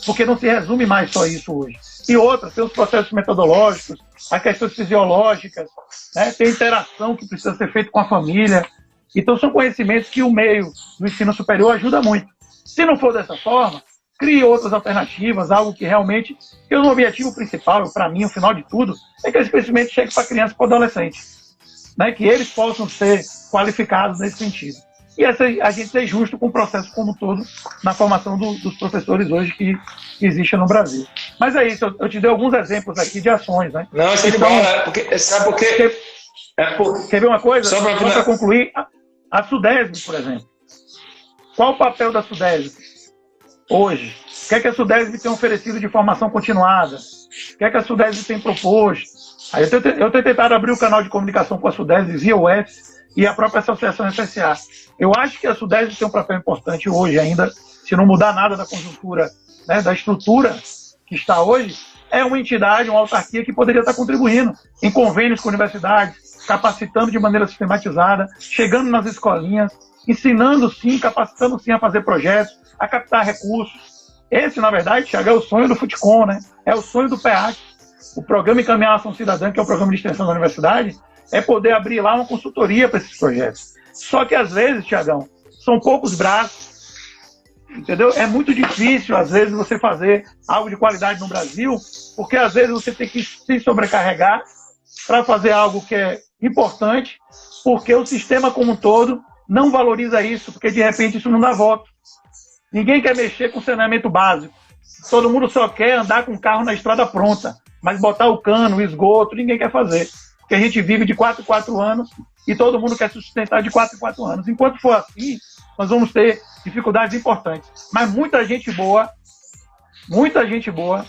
porque não se resume mais só isso hoje. E outras, tem os processos metodológicos, as questões fisiológicas, né, tem interação que precisa ser feita com a família. Então são conhecimentos que o meio do ensino superior ajuda muito. Se não for dessa forma, crie outras alternativas, algo que realmente... Porque o objetivo principal, para mim, o final de tudo, é que esse conhecimento chegue para criança e para adolescente. Né? Que eles possam ser qualificados nesse sentido. E a gente ser justo com o processo como um todo na formação dos professores hoje que existe no Brasil. Mas é isso, eu te dei alguns exemplos aqui de ações, né? Não, acho que sabe por quê? Quer ver uma coisa? Só para concluir, a SUDESB, por exemplo. Qual o papel da SUDESB hoje? O que é que a SUDESB tem oferecido de formação continuada? O que é que a SUDESB tem proposto? Aí eu tenho tentado abrir o canal de comunicação com a SUDESB via UFS e a própria Associação FSA. Eu acho que a SUDESB tem um papel importante hoje ainda, se não mudar nada da conjuntura, né, da estrutura que está hoje, é uma entidade, uma autarquia que poderia estar contribuindo em convênios com universidades, capacitando de maneira sistematizada, chegando nas escolinhas, ensinando sim, capacitando sim a fazer projetos, a captar recursos. Esse, na verdade, Thiago, é o sonho do FUTCOM, né? É o sonho do PEAC. O Programa Encaminhar Ação Cidadã, que é o programa de extensão da universidade, é poder abrir lá uma consultoria para esses projetos. Só que, às vezes, Tiagão, são poucos braços, entendeu? É muito difícil, às vezes, você fazer algo de qualidade no Brasil, porque, às vezes, você tem que se sobrecarregar para fazer algo que é importante, porque o sistema como um todo não valoriza isso, porque, de repente, isso não dá voto. Ninguém quer mexer com saneamento básico. Todo mundo só quer andar com o carro na estrada pronta, mas botar o cano, o esgoto, ninguém quer fazer. Porque a gente vive de 4 em 4 anos e todo mundo quer sustentar de 4 em 4 anos. Enquanto for assim, nós vamos ter dificuldades importantes. Mas muita gente boa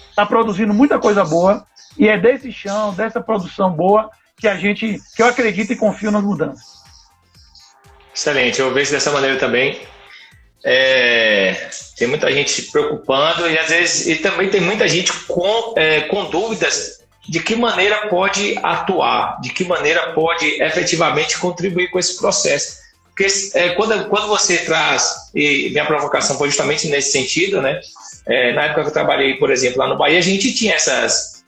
está produzindo muita coisa boa e é desse chão, dessa produção boa que eu acredito e confio nas mudanças. Excelente, eu vejo dessa maneira também. Tem muita gente se preocupando e às vezes também tem muita gente com dúvidas de que maneira pode atuar, de que maneira pode efetivamente contribuir com esse processo. Porque quando você traz, e minha provocação foi justamente nesse sentido, né? Na época que eu trabalhei, por exemplo, lá no Bahia, a gente tinha essas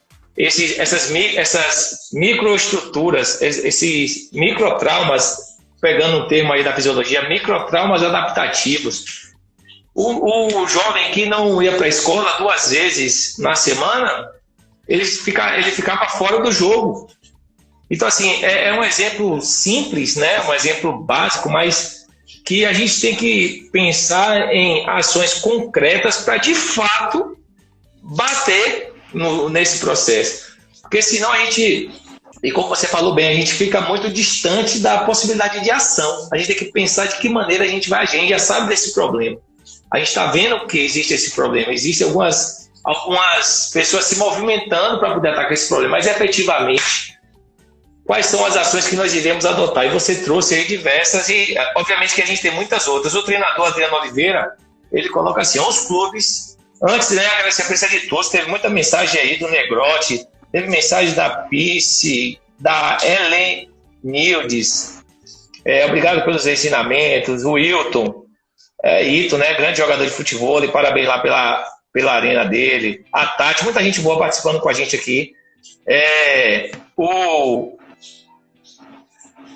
microestruturas, esses microtraumas, pegando um termo aí da fisiologia, microtraumas adaptativos. O jovem que não ia para a escola 2 vezes na semana, ele ficava fora do jogo. Então, assim, é um exemplo simples, né? Um exemplo básico, mas que a gente tem que pensar em ações concretas para, de fato, bater nesse processo. Porque senão a gente, e como você falou bem, a gente fica muito distante da possibilidade de ação. A gente tem que pensar de que maneira a gente vai agir. A gente já sabe desse problema. A gente está vendo que existe esse problema. Existem algumas pessoas se movimentando para poder atacar esse problema, mas efetivamente, quais são as ações que nós iremos adotar? E você trouxe aí diversas, e obviamente que a gente tem muitas outras. O treinador Adriano Oliveira, ele coloca assim, os clubes, antes, né, agradecer a presença de todos, teve muita mensagem aí do Negrotti, teve mensagem da Pice, da Ellen Nildes, obrigado pelos ensinamentos, o Hilton, Ito, né, grande jogador de futebol, e parabéns lá pela arena dele, a Tati, muita gente boa participando com a gente aqui,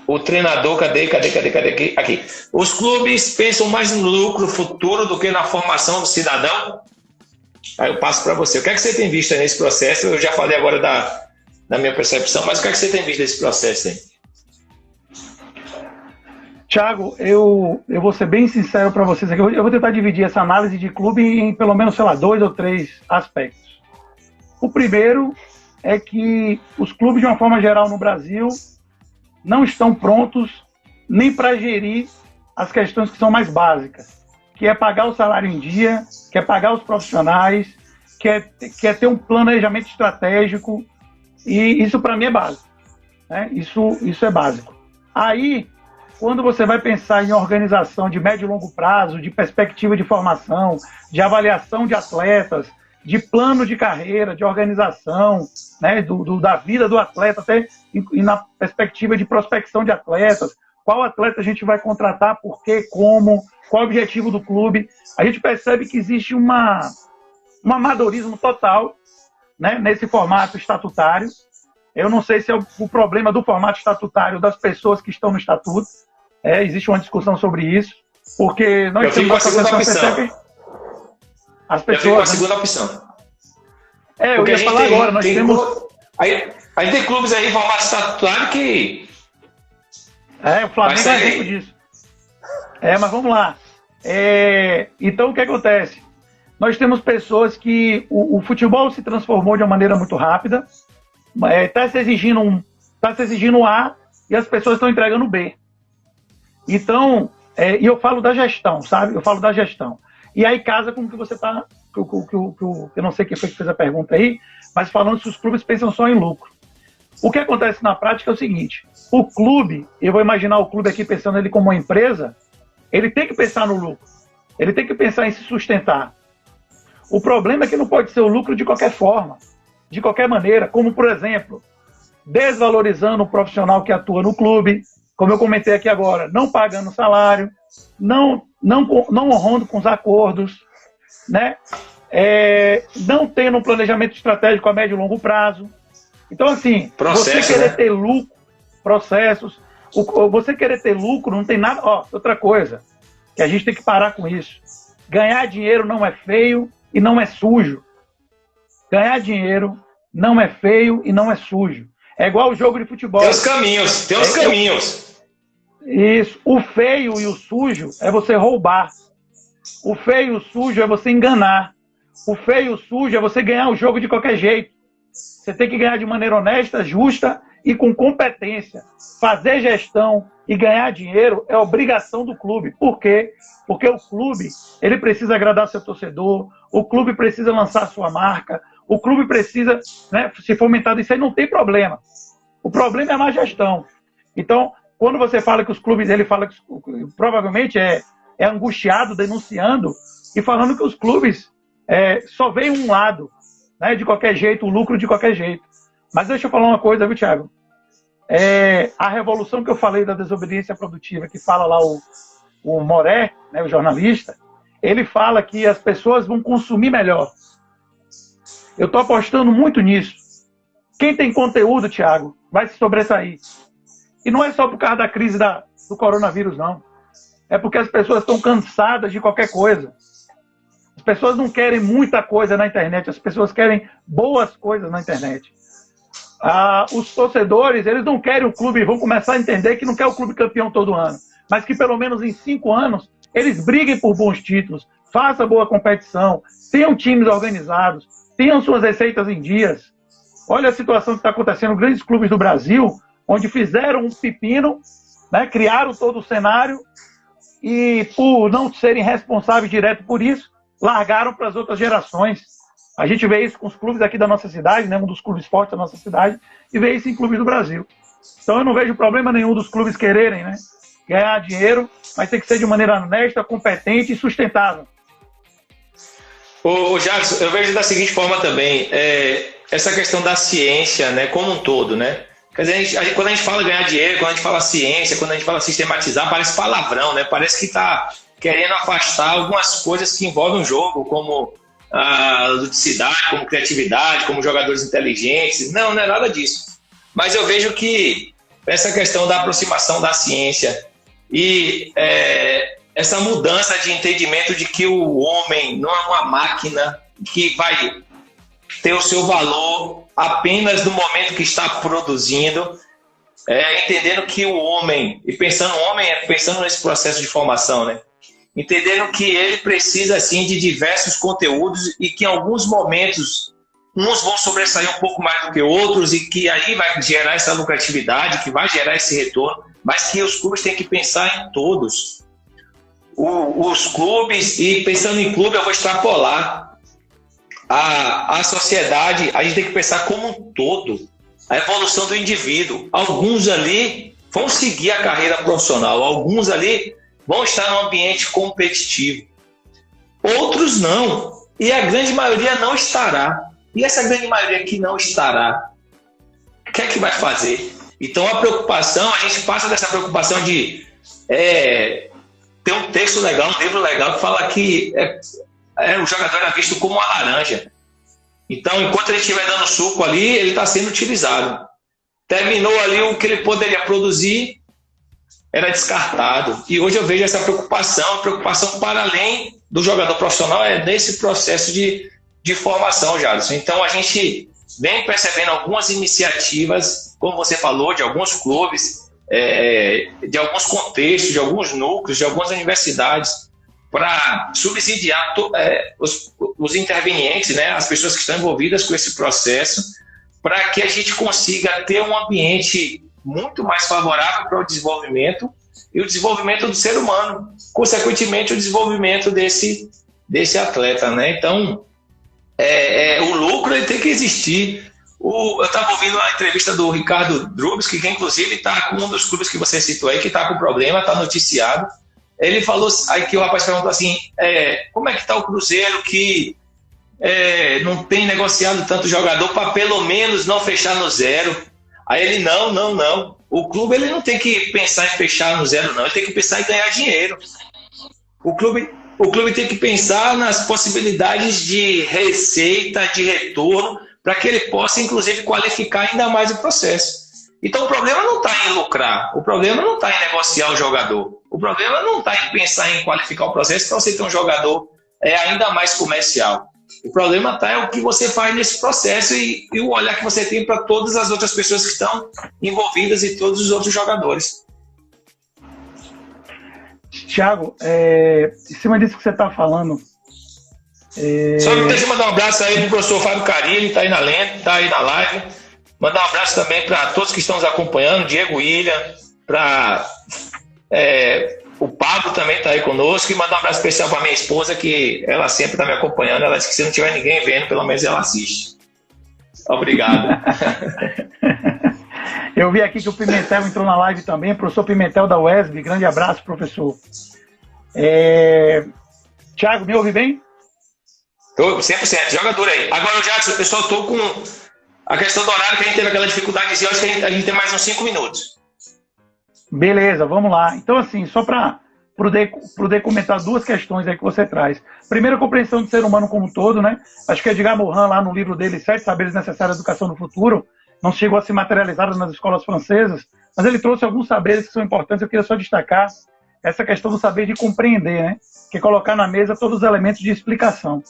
o treinador, cadê aqui? Os clubes pensam mais no lucro futuro do que na formação do cidadão? Aí eu passo para você. O que é que você tem visto aí nesse processo? Eu já falei agora da minha percepção, mas o que é que você tem visto desse processo aí? Thiago, eu vou ser bem sincero para vocês aqui. Eu vou tentar dividir essa análise de clube em pelo menos, 2 ou 3 aspectos. O primeiro é que os clubes, de uma forma geral no Brasil, não estão prontos nem para gerir as questões que são mais básicas, que é pagar o salário em dia, que é pagar os profissionais, que é ter um planejamento estratégico, e isso para mim é básico, né? Isso é básico. Aí, quando você vai pensar em organização de médio e longo prazo, de perspectiva de formação, de avaliação de atletas, de plano de carreira, de organização, né, da vida do atleta, até e na perspectiva de prospecção de atletas, qual atleta a gente vai contratar, por quê, como, qual o objetivo do clube, a gente percebe que existe um amadorismo total, né, nesse formato estatutário. Eu não sei se é o problema do formato estatutário das pessoas que estão no estatuto, existe uma discussão sobre isso, porque nós temos uma associação As Já fica pessoas. a segunda opção. Eu Porque ia falar agora, nós temos. Aí tem clubes aí formato estatutário que. O Flamengo é exemplo disso. Mas vamos lá. Então, o que acontece? Nós temos pessoas que o futebol se transformou de uma maneira muito rápida, está se exigindo A e as pessoas estão entregando B. Então, e eu falo da gestão, sabe? Eu falo da gestão. E aí casa com o que você está... Eu não sei quem foi que fez a pergunta aí, mas falando se os clubes pensam só em lucro. O que acontece na prática é o seguinte: o clube, eu vou imaginar o clube aqui pensando ele como uma empresa, ele tem que pensar no lucro, ele tem que pensar em se sustentar. O problema é que não pode ser o lucro de qualquer forma, de qualquer maneira, como, por exemplo, desvalorizando o profissional que atua no clube, como eu comentei aqui agora, não pagando salário, não honrando com os acordos, né? Não tendo um planejamento estratégico a médio e longo prazo. Então, assim, você querer ter lucro, processos, você querer ter lucro não tem nada... outra coisa, que a gente tem que parar com isso. Ganhar dinheiro não é feio e não é sujo. Ganhar dinheiro não é feio e não é sujo. É igual o jogo de futebol. Tem os caminhos. Isso. O feio e o sujo é você roubar. O feio e o sujo é você enganar. O feio e o sujo é você ganhar o jogo de qualquer jeito. Você tem que ganhar de maneira honesta, justa e com competência. Fazer gestão e ganhar dinheiro é obrigação do clube. Por quê? Porque o clube, ele precisa agradar seu torcedor, o clube precisa lançar sua marca, o clube precisa, né, se fomentar isso aí, não tem problema. O problema é a má gestão. Então, quando você fala que os clubes, ele fala que provavelmente é angustiado, denunciando e falando que os clubes só veem um lado, né, de qualquer jeito, o lucro de qualquer jeito. Mas deixa eu falar uma coisa, viu, Thiago? A revolução que eu falei da desobediência produtiva, que fala lá o Moré, né, o jornalista, ele fala que as pessoas vão consumir melhor. Eu estou apostando muito nisso. Quem tem conteúdo, Thiago, vai se sobressair. E não é só por causa da crise do coronavírus, não. É porque as pessoas estão cansadas de qualquer coisa. As pessoas não querem muita coisa na internet, as pessoas querem boas coisas na internet. Os torcedores, eles não querem o clube, vão começar a entender que não quer o clube campeão todo ano, mas que pelo menos em 5 anos eles briguem por bons títulos, façam boa competição, tenham times organizados, tenham suas receitas em dias. Olha a situação que está acontecendo em grandes clubes do Brasil, onde fizeram um pepino, né, criaram todo o cenário e, por não serem responsáveis direto por isso, largaram para as outras gerações. A gente vê isso com os clubes aqui da nossa cidade, né, um dos clubes fortes da nossa cidade, e vê isso em clubes do Brasil. Então eu não vejo problema nenhum dos clubes quererem, né, ganhar dinheiro, mas tem que ser de maneira honesta, competente e sustentável. Ô Jackson, eu vejo da seguinte forma também, essa questão da ciência, né, como um todo, né? Quer dizer, quando a gente fala ganhar dinheiro, quando a gente fala ciência, quando a gente fala sistematizar, parece palavrão, né? Parece que está querendo afastar algumas coisas que envolvem o jogo, como a ludicidade, como criatividade, como jogadores inteligentes. Não é nada disso. Mas eu vejo que essa questão da aproximação da ciência e essa mudança de entendimento de que o homem não é uma máquina que vai ter o seu valor apenas no momento que está produzindo, entendendo que o homem, e pensando no homem, pensando nesse processo de formação, né? Entendendo que ele precisa, assim, de diversos conteúdos e que em alguns momentos uns vão sobressair um pouco mais do que outros e que aí vai gerar essa lucratividade, que vai gerar esse retorno, mas que os clubes têm que pensar em todos. Os clubes, e pensando em clube, eu vou extrapolar. A sociedade, a gente tem que pensar como um todo, a evolução do indivíduo. Alguns ali vão seguir a carreira profissional, alguns ali vão estar num ambiente competitivo, outros não, e a grande maioria não estará. E essa grande maioria que não estará, o que é que vai fazer? Então a preocupação, a gente passa dessa preocupação de ter um texto legal, um livro legal que fala que o jogador é visto como uma laranja. Então, enquanto ele estiver dando suco ali, ele está sendo utilizado. Terminou ali o que ele poderia produzir, era descartado. E hoje eu vejo essa preocupação para além do jogador profissional é nesse processo de formação, Jadson. Então, a gente vem percebendo algumas iniciativas, como você falou, de alguns clubes, de alguns contextos, de alguns núcleos, de algumas universidades, para subsidiar os intervenientes, né, as pessoas que estão envolvidas com esse processo, para que a gente consiga ter um ambiente muito mais favorável para o desenvolvimento e o desenvolvimento do ser humano, consequentemente o desenvolvimento desse atleta, né? Então, o lucro ele tem que existir. Eu estava ouvindo a entrevista do Ricardo Drubs, que inclusive está com um dos clubes que você citou aí, que está com problema, está noticiado. Ele falou, aí que o rapaz perguntou assim, como é que está o Cruzeiro que não tem negociado tanto jogador para pelo menos não fechar no zero? Aí ele, não. O clube ele não tem que pensar em fechar no zero, não. Ele tem que pensar em ganhar dinheiro. O clube tem que pensar nas possibilidades de receita, de retorno, para que ele possa, inclusive, qualificar ainda mais o processo. Então, o problema não está em lucrar. O problema não está em negociar o jogador. O problema não está em pensar em qualificar o processo para você ter um jogador ainda mais comercial. O problema está o que você faz nesse processo e o olhar que você tem para todas as outras pessoas que estão envolvidas e todos os outros jogadores. Thiago, em cima disso que você está falando... Só me deixa mandar um abraço aí pro professor Fábio Carilli, está aí na lente, está aí na live. Mandar um abraço também para todos que estão nos acompanhando, Diego William, para... o Pablo também está aí conosco, e mandar um abraço especial para minha esposa, que ela sempre está me acompanhando. Ela disse que se não tiver ninguém vendo, pelo menos ela assiste. Obrigado. Eu vi aqui que o Pimentel entrou na live também, professor Pimentel da UESB. Grande abraço, professor. Thiago, me ouve bem? Tô 100%, jogador aí. Agora, Jadson, pessoal, estou com a questão do horário, que a gente teve aquela dificuldade de dizer, acho que a gente tem mais uns 5 minutos. Beleza, vamos lá. Então, assim, só para poder comentar duas questões aí que você traz. Primeiro, a compreensão do ser humano como um todo, né? Acho que Edgar Morin, lá no livro dele, 7 Saberes Necessários à Educação no Futuro, não chegou a se materializar nas escolas francesas, mas ele trouxe alguns saberes que são importantes. Eu queria só destacar essa questão do saber de compreender, né? Que é colocar na mesa todos os elementos de explicação.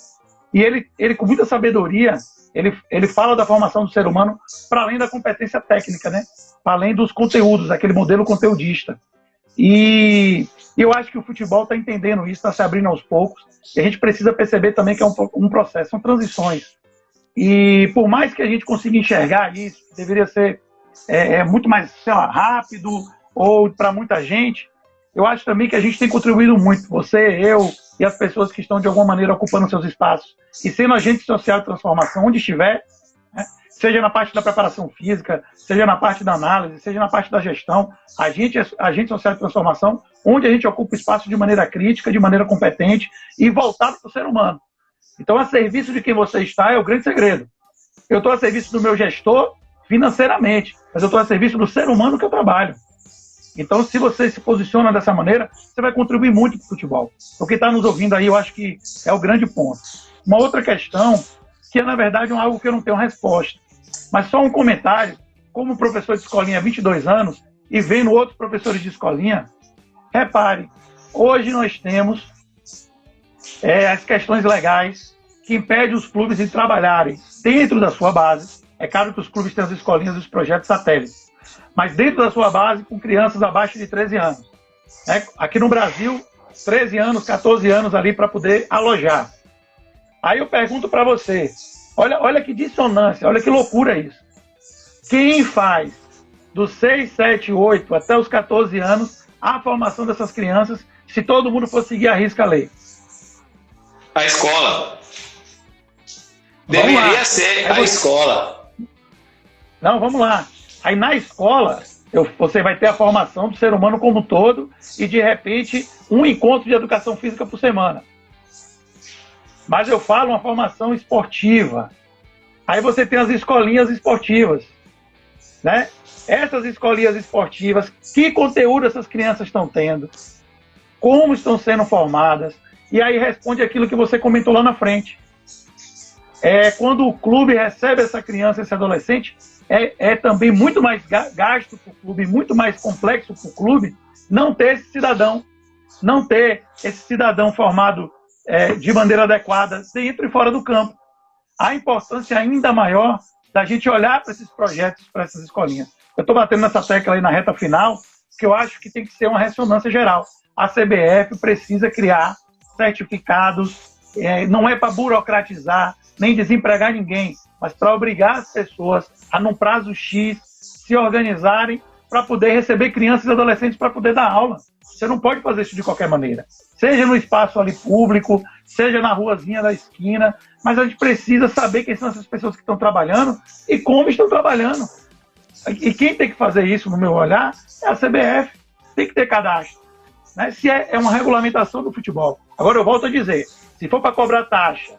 E ele com muita sabedoria, ele fala da formação do ser humano para além da competência técnica, né? Para além dos conteúdos, aquele modelo conteudista. E eu acho que o futebol está entendendo isso, está se abrindo aos poucos, e a gente precisa perceber também que é um processo, são transições. E por mais que a gente consiga enxergar isso, deveria ser muito mais, sei lá, rápido, ou para muita gente, eu acho também que a gente tem contribuído muito, você, eu e as pessoas que estão de alguma maneira ocupando seus espaços e sendo agente social de transformação onde estiver, né? Seja na parte da preparação física, seja na parte da análise, seja na parte da gestão, agente social de transformação, onde a gente ocupa espaço de maneira crítica, de maneira competente e voltado para o ser humano. Então, a serviço de quem você está é o grande segredo. Eu estou a serviço do meu gestor financeiramente, mas eu estou a serviço do ser humano que eu trabalho. Então, se você se posiciona dessa maneira, você vai contribuir muito para o futebol. O que está nos ouvindo aí, eu acho que é o grande ponto. Uma outra questão, que é, na verdade, algo que eu não tenho resposta, mas só um comentário, como professor de escolinha há 22 anos, e vendo outros professores de escolinha, repare, hoje nós temos as questões legais que impedem os clubes de trabalharem dentro da sua base. É claro que os clubes têm as escolinhas e os projetos satélites, mas dentro da sua base com crianças abaixo de 13 anos. Aqui no Brasil, 13 anos, 14 anos ali para poder alojar. Aí eu pergunto para você, olha que dissonância, olha que loucura isso. Quem faz dos 6, 7, 8 até os 14 anos a formação dessas crianças, se todo mundo for seguir a risca a lei? A escola. Deveria ser a escola. Não, vamos lá. Aí na escola, você vai ter a formação do ser humano como um todo e, de repente, um encontro de educação física por semana. Mas eu falo uma formação esportiva. Aí você tem as escolinhas esportivas, né? Essas escolinhas esportivas, que conteúdo essas crianças estão tendo? Como estão sendo formadas? E aí responde aquilo que você comentou lá na frente. Quando o clube recebe essa criança, esse adolescente, é também muito mais gasto para o clube, muito mais complexo para o clube não ter esse cidadão formado de maneira adequada dentro e fora do campo. A importância ainda maior da gente olhar para esses projetos, para essas escolinhas. Eu estou batendo nessa tecla aí na reta final, que eu acho que tem que ser uma ressonância geral. A CBF precisa criar certificados, não é para burocratizar, nem desempregar ninguém, mas para obrigar as pessoas a, num prazo X, se organizarem para poder receber crianças e adolescentes para poder dar aula. Você não pode fazer isso de qualquer maneira. Seja no espaço ali público, seja na ruazinha da esquina, mas a gente precisa saber quem são essas pessoas que estão trabalhando e como estão trabalhando. E quem tem que fazer isso, no meu olhar, é a CBF. Tem que ter cadastro. Né? Se é uma regulamentação do futebol. Agora eu volto a dizer, se for para cobrar taxa,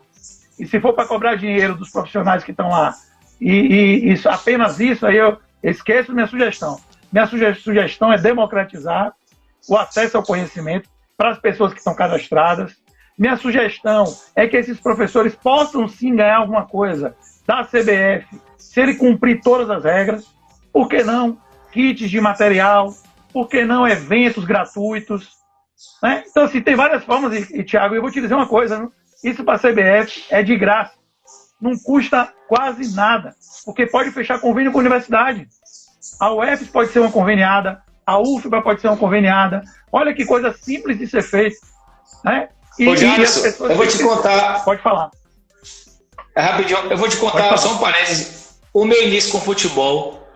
e se for para cobrar dinheiro dos profissionais que estão lá, e apenas isso, aí eu esqueço minha sugestão. Minha sugestão é democratizar o acesso ao conhecimento para as pessoas que estão cadastradas. Minha sugestão é que esses professores possam sim ganhar alguma coisa da CBF, se ele cumprir todas as regras. Por que não kits de material? Por que não eventos gratuitos? Né? Então, assim, tem várias formas, e Thiago, eu vou te dizer uma coisa, né? Isso para a CBF é de graça. Não custa quase nada, porque pode fechar convênio com a universidade. A UFES pode ser uma conveniada, a UFBA pode ser uma conveniada. Olha que coisa simples de ser feita. Né? Ô, Jadson, eu vou te contar. Pode falar. Rapidinho, eu vou te contar só um parênteses. O meu início com futebol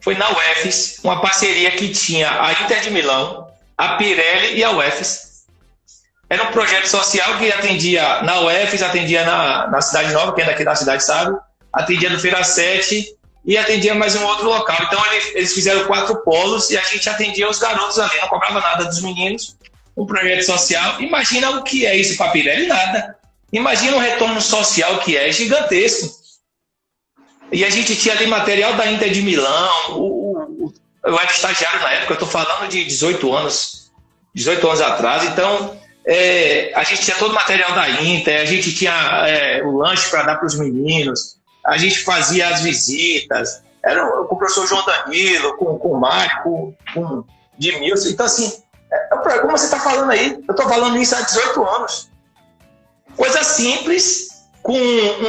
foi na UFES, uma parceria que tinha a Inter de Milão, a Pirelli e a UFES. Era um projeto social que atendia na UFES, atendia na Cidade Nova, quem é daqui da cidade sabe, atendia no Feira 7 e atendia mais um outro local. Então eles fizeram 4 polos e a gente atendia os garotos ali, não cobrava nada dos meninos. Um projeto social. Imagina o que é isso para a Pirelli? Nada. Imagina o retorno social que é gigantesco. E a gente tinha ali material da Inter de Milão, eu era estagiário na época, eu estou falando de 18 anos atrás, então a gente tinha todo o material da Inter, a gente tinha o lanche para dar para os meninos, a gente fazia as visitas, era com o professor João Danilo, com o Mário, com o Dimilson. Então, assim, como você está falando aí, eu estou falando isso há 18 anos. Coisa simples, com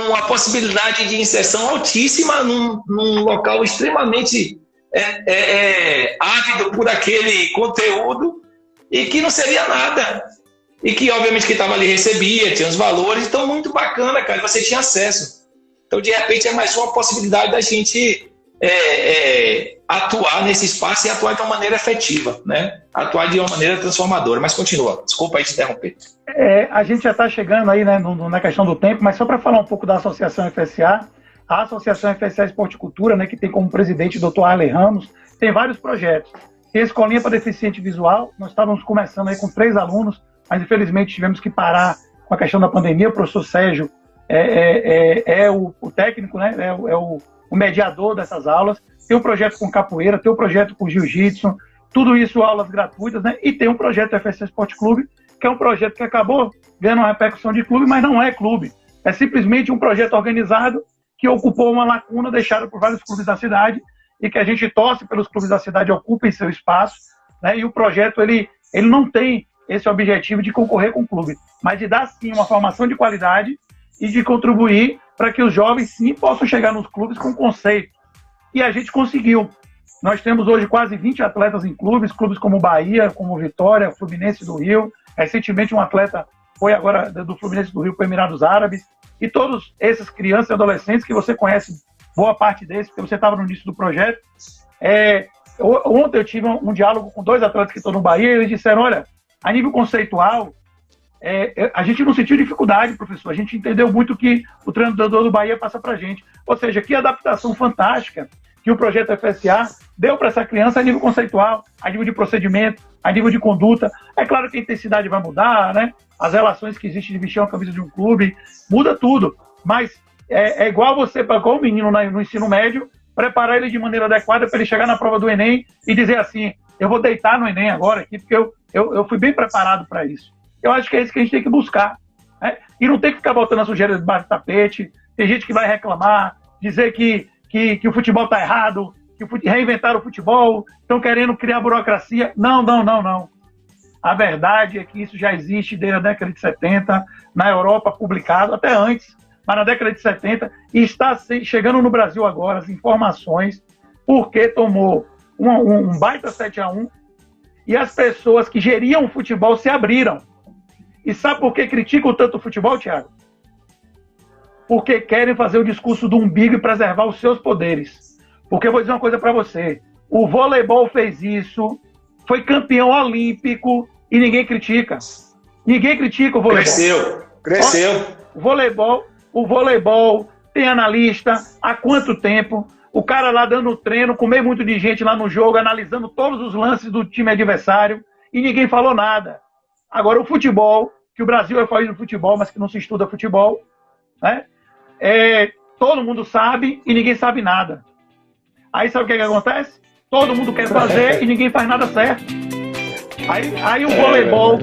uma possibilidade de inserção altíssima num local extremamente ávido por aquele conteúdo e que não seria nada. E que, obviamente, quem estava ali recebia, tinha os valores. Então, muito bacana, cara, você tinha acesso. Então, de repente, é mais uma possibilidade da gente atuar nesse espaço e atuar de uma maneira efetiva, né? Atuar de uma maneira transformadora. Mas continua, desculpa aí te interromper. A gente já está chegando aí, né, na questão do tempo, mas só para falar um pouco da Associação FSA, a Associação FSA Esporte e Cultura, né, que tem como presidente o Dr. Arley Ramos, tem vários projetos. Tem a Escolinha para Deficiente Visual, nós estávamos começando aí com 3 alunos, mas infelizmente tivemos que parar com a questão da pandemia. O professor Sérgio o técnico, né, o mediador dessas aulas. Tem um projeto com capoeira, tem um projeto com jiu-jitsu, tudo isso aulas gratuitas, né? E tem um projeto do FSA Esporte Clube, que é um projeto que acabou ganhando uma repercussão de clube, mas não é clube. É simplesmente um projeto organizado que ocupou uma lacuna deixada por vários clubes da cidade e que a gente torce pelos clubes da cidade ocupem seu espaço, né? E o projeto, ele não tem esse objetivo de concorrer com o clube, mas de dar, sim, uma formação de qualidade e de contribuir para que os jovens, sim, possam chegar nos clubes com conceito. E a gente conseguiu. Nós temos hoje quase 20 atletas em clubes como Bahia, como Vitória, Fluminense do Rio. Recentemente um atleta foi agora do Fluminense do Rio para os Emirados Árabes. E todos esses crianças e adolescentes que você conhece, boa parte deles, porque você estava no início do projeto. Ontem eu tive um diálogo com 2 atletas que estão no Bahia e eles disseram, olha, a nível conceitual, a gente não sentiu dificuldade, professor. A gente entendeu muito o que o treinador do Bahia passa para a gente. Ou seja, que adaptação fantástica que o projeto FSA deu para essa criança a nível conceitual, a nível de procedimento, a nível de conduta. É claro que a intensidade vai mudar, né? As relações que existem de vestir uma camisa de um clube, muda tudo. Mas é igual você pegou o menino no ensino médio, preparar ele de maneira adequada para ele chegar na prova do Enem e dizer assim, eu vou deitar no Enem agora aqui, porque eu fui bem preparado para isso. Eu acho que é isso que a gente tem que buscar. Né? E não tem que ficar botando a sujeira debaixo do tapete. Tem gente que vai reclamar, dizer que o futebol está errado, que reinventaram o futebol, estão querendo criar burocracia. Não. A verdade é que isso já existe desde a década de 70, na Europa publicado, até antes, mas na década de 70, e está chegando no Brasil agora as informações, porque tomou um baita 7-1, e as pessoas que geriam o futebol se abriram. E sabe por que criticam tanto o futebol, Thiago? Porque querem fazer o discurso do umbigo e preservar os seus poderes. Porque eu vou dizer uma coisa para você, o voleibol fez isso, foi campeão olímpico e ninguém critica. Ninguém critica o voleibol. Cresceu. O voleibol tem analista há quanto tempo? O cara lá dando treino, com meio muito de gente lá no jogo, analisando todos os lances do time adversário e ninguém falou nada. Agora o futebol, que o Brasil é o país do futebol, mas que não se estuda futebol, né? Todo mundo sabe e ninguém sabe nada. Aí sabe o que acontece? Todo mundo quer fazer e ninguém faz nada certo. Aí o voleibol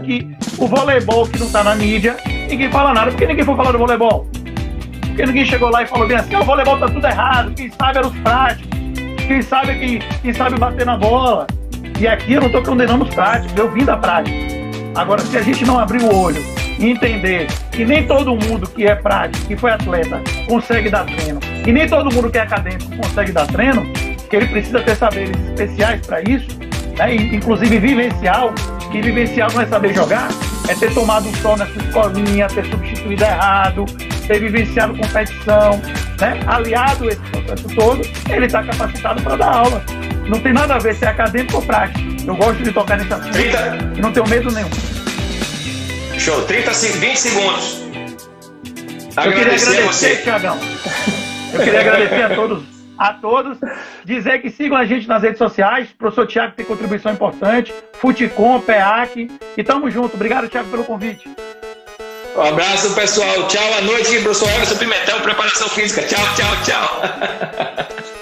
que não está na mídia, ninguém fala nada. Por que ninguém foi falar do voleibol? Porque ninguém chegou lá e falou bem assim, o voleibol está tudo errado, quem sabe eram os práticos, quem sabe bater na bola. E aqui eu não estou condenando os práticos, eu vim da prática. Agora, se a gente não abrir o olho e entender que nem todo mundo que é prático, que foi atleta, consegue dar treino, e nem todo mundo que é acadêmico consegue dar treino, que ele precisa ter saberes especiais para isso, né? Inclusive vivencial, que vivencial não é saber jogar, é ter tomado um sol na sua escolinha, ter substituído errado, ter vivenciado competição, né? Aliado a esse processo todo, ele está capacitado para dar aula. Não tem nada a ver se é acadêmico ou prático. Eu gosto de tocar nesse assunto e não tenho medo nenhum. Show, 20 segundos. Eu queria agradecer, Thiagão. Eu queria agradecer a todos, dizer que sigam a gente nas redes sociais. O professor Thiago tem contribuição importante, Futicom, PEAC, e tamo junto. Obrigado, Thiago, pelo convite. Um abraço, pessoal. Tchau, à noite, professor Everson Pimentel, preparação física. Tchau, tchau, tchau.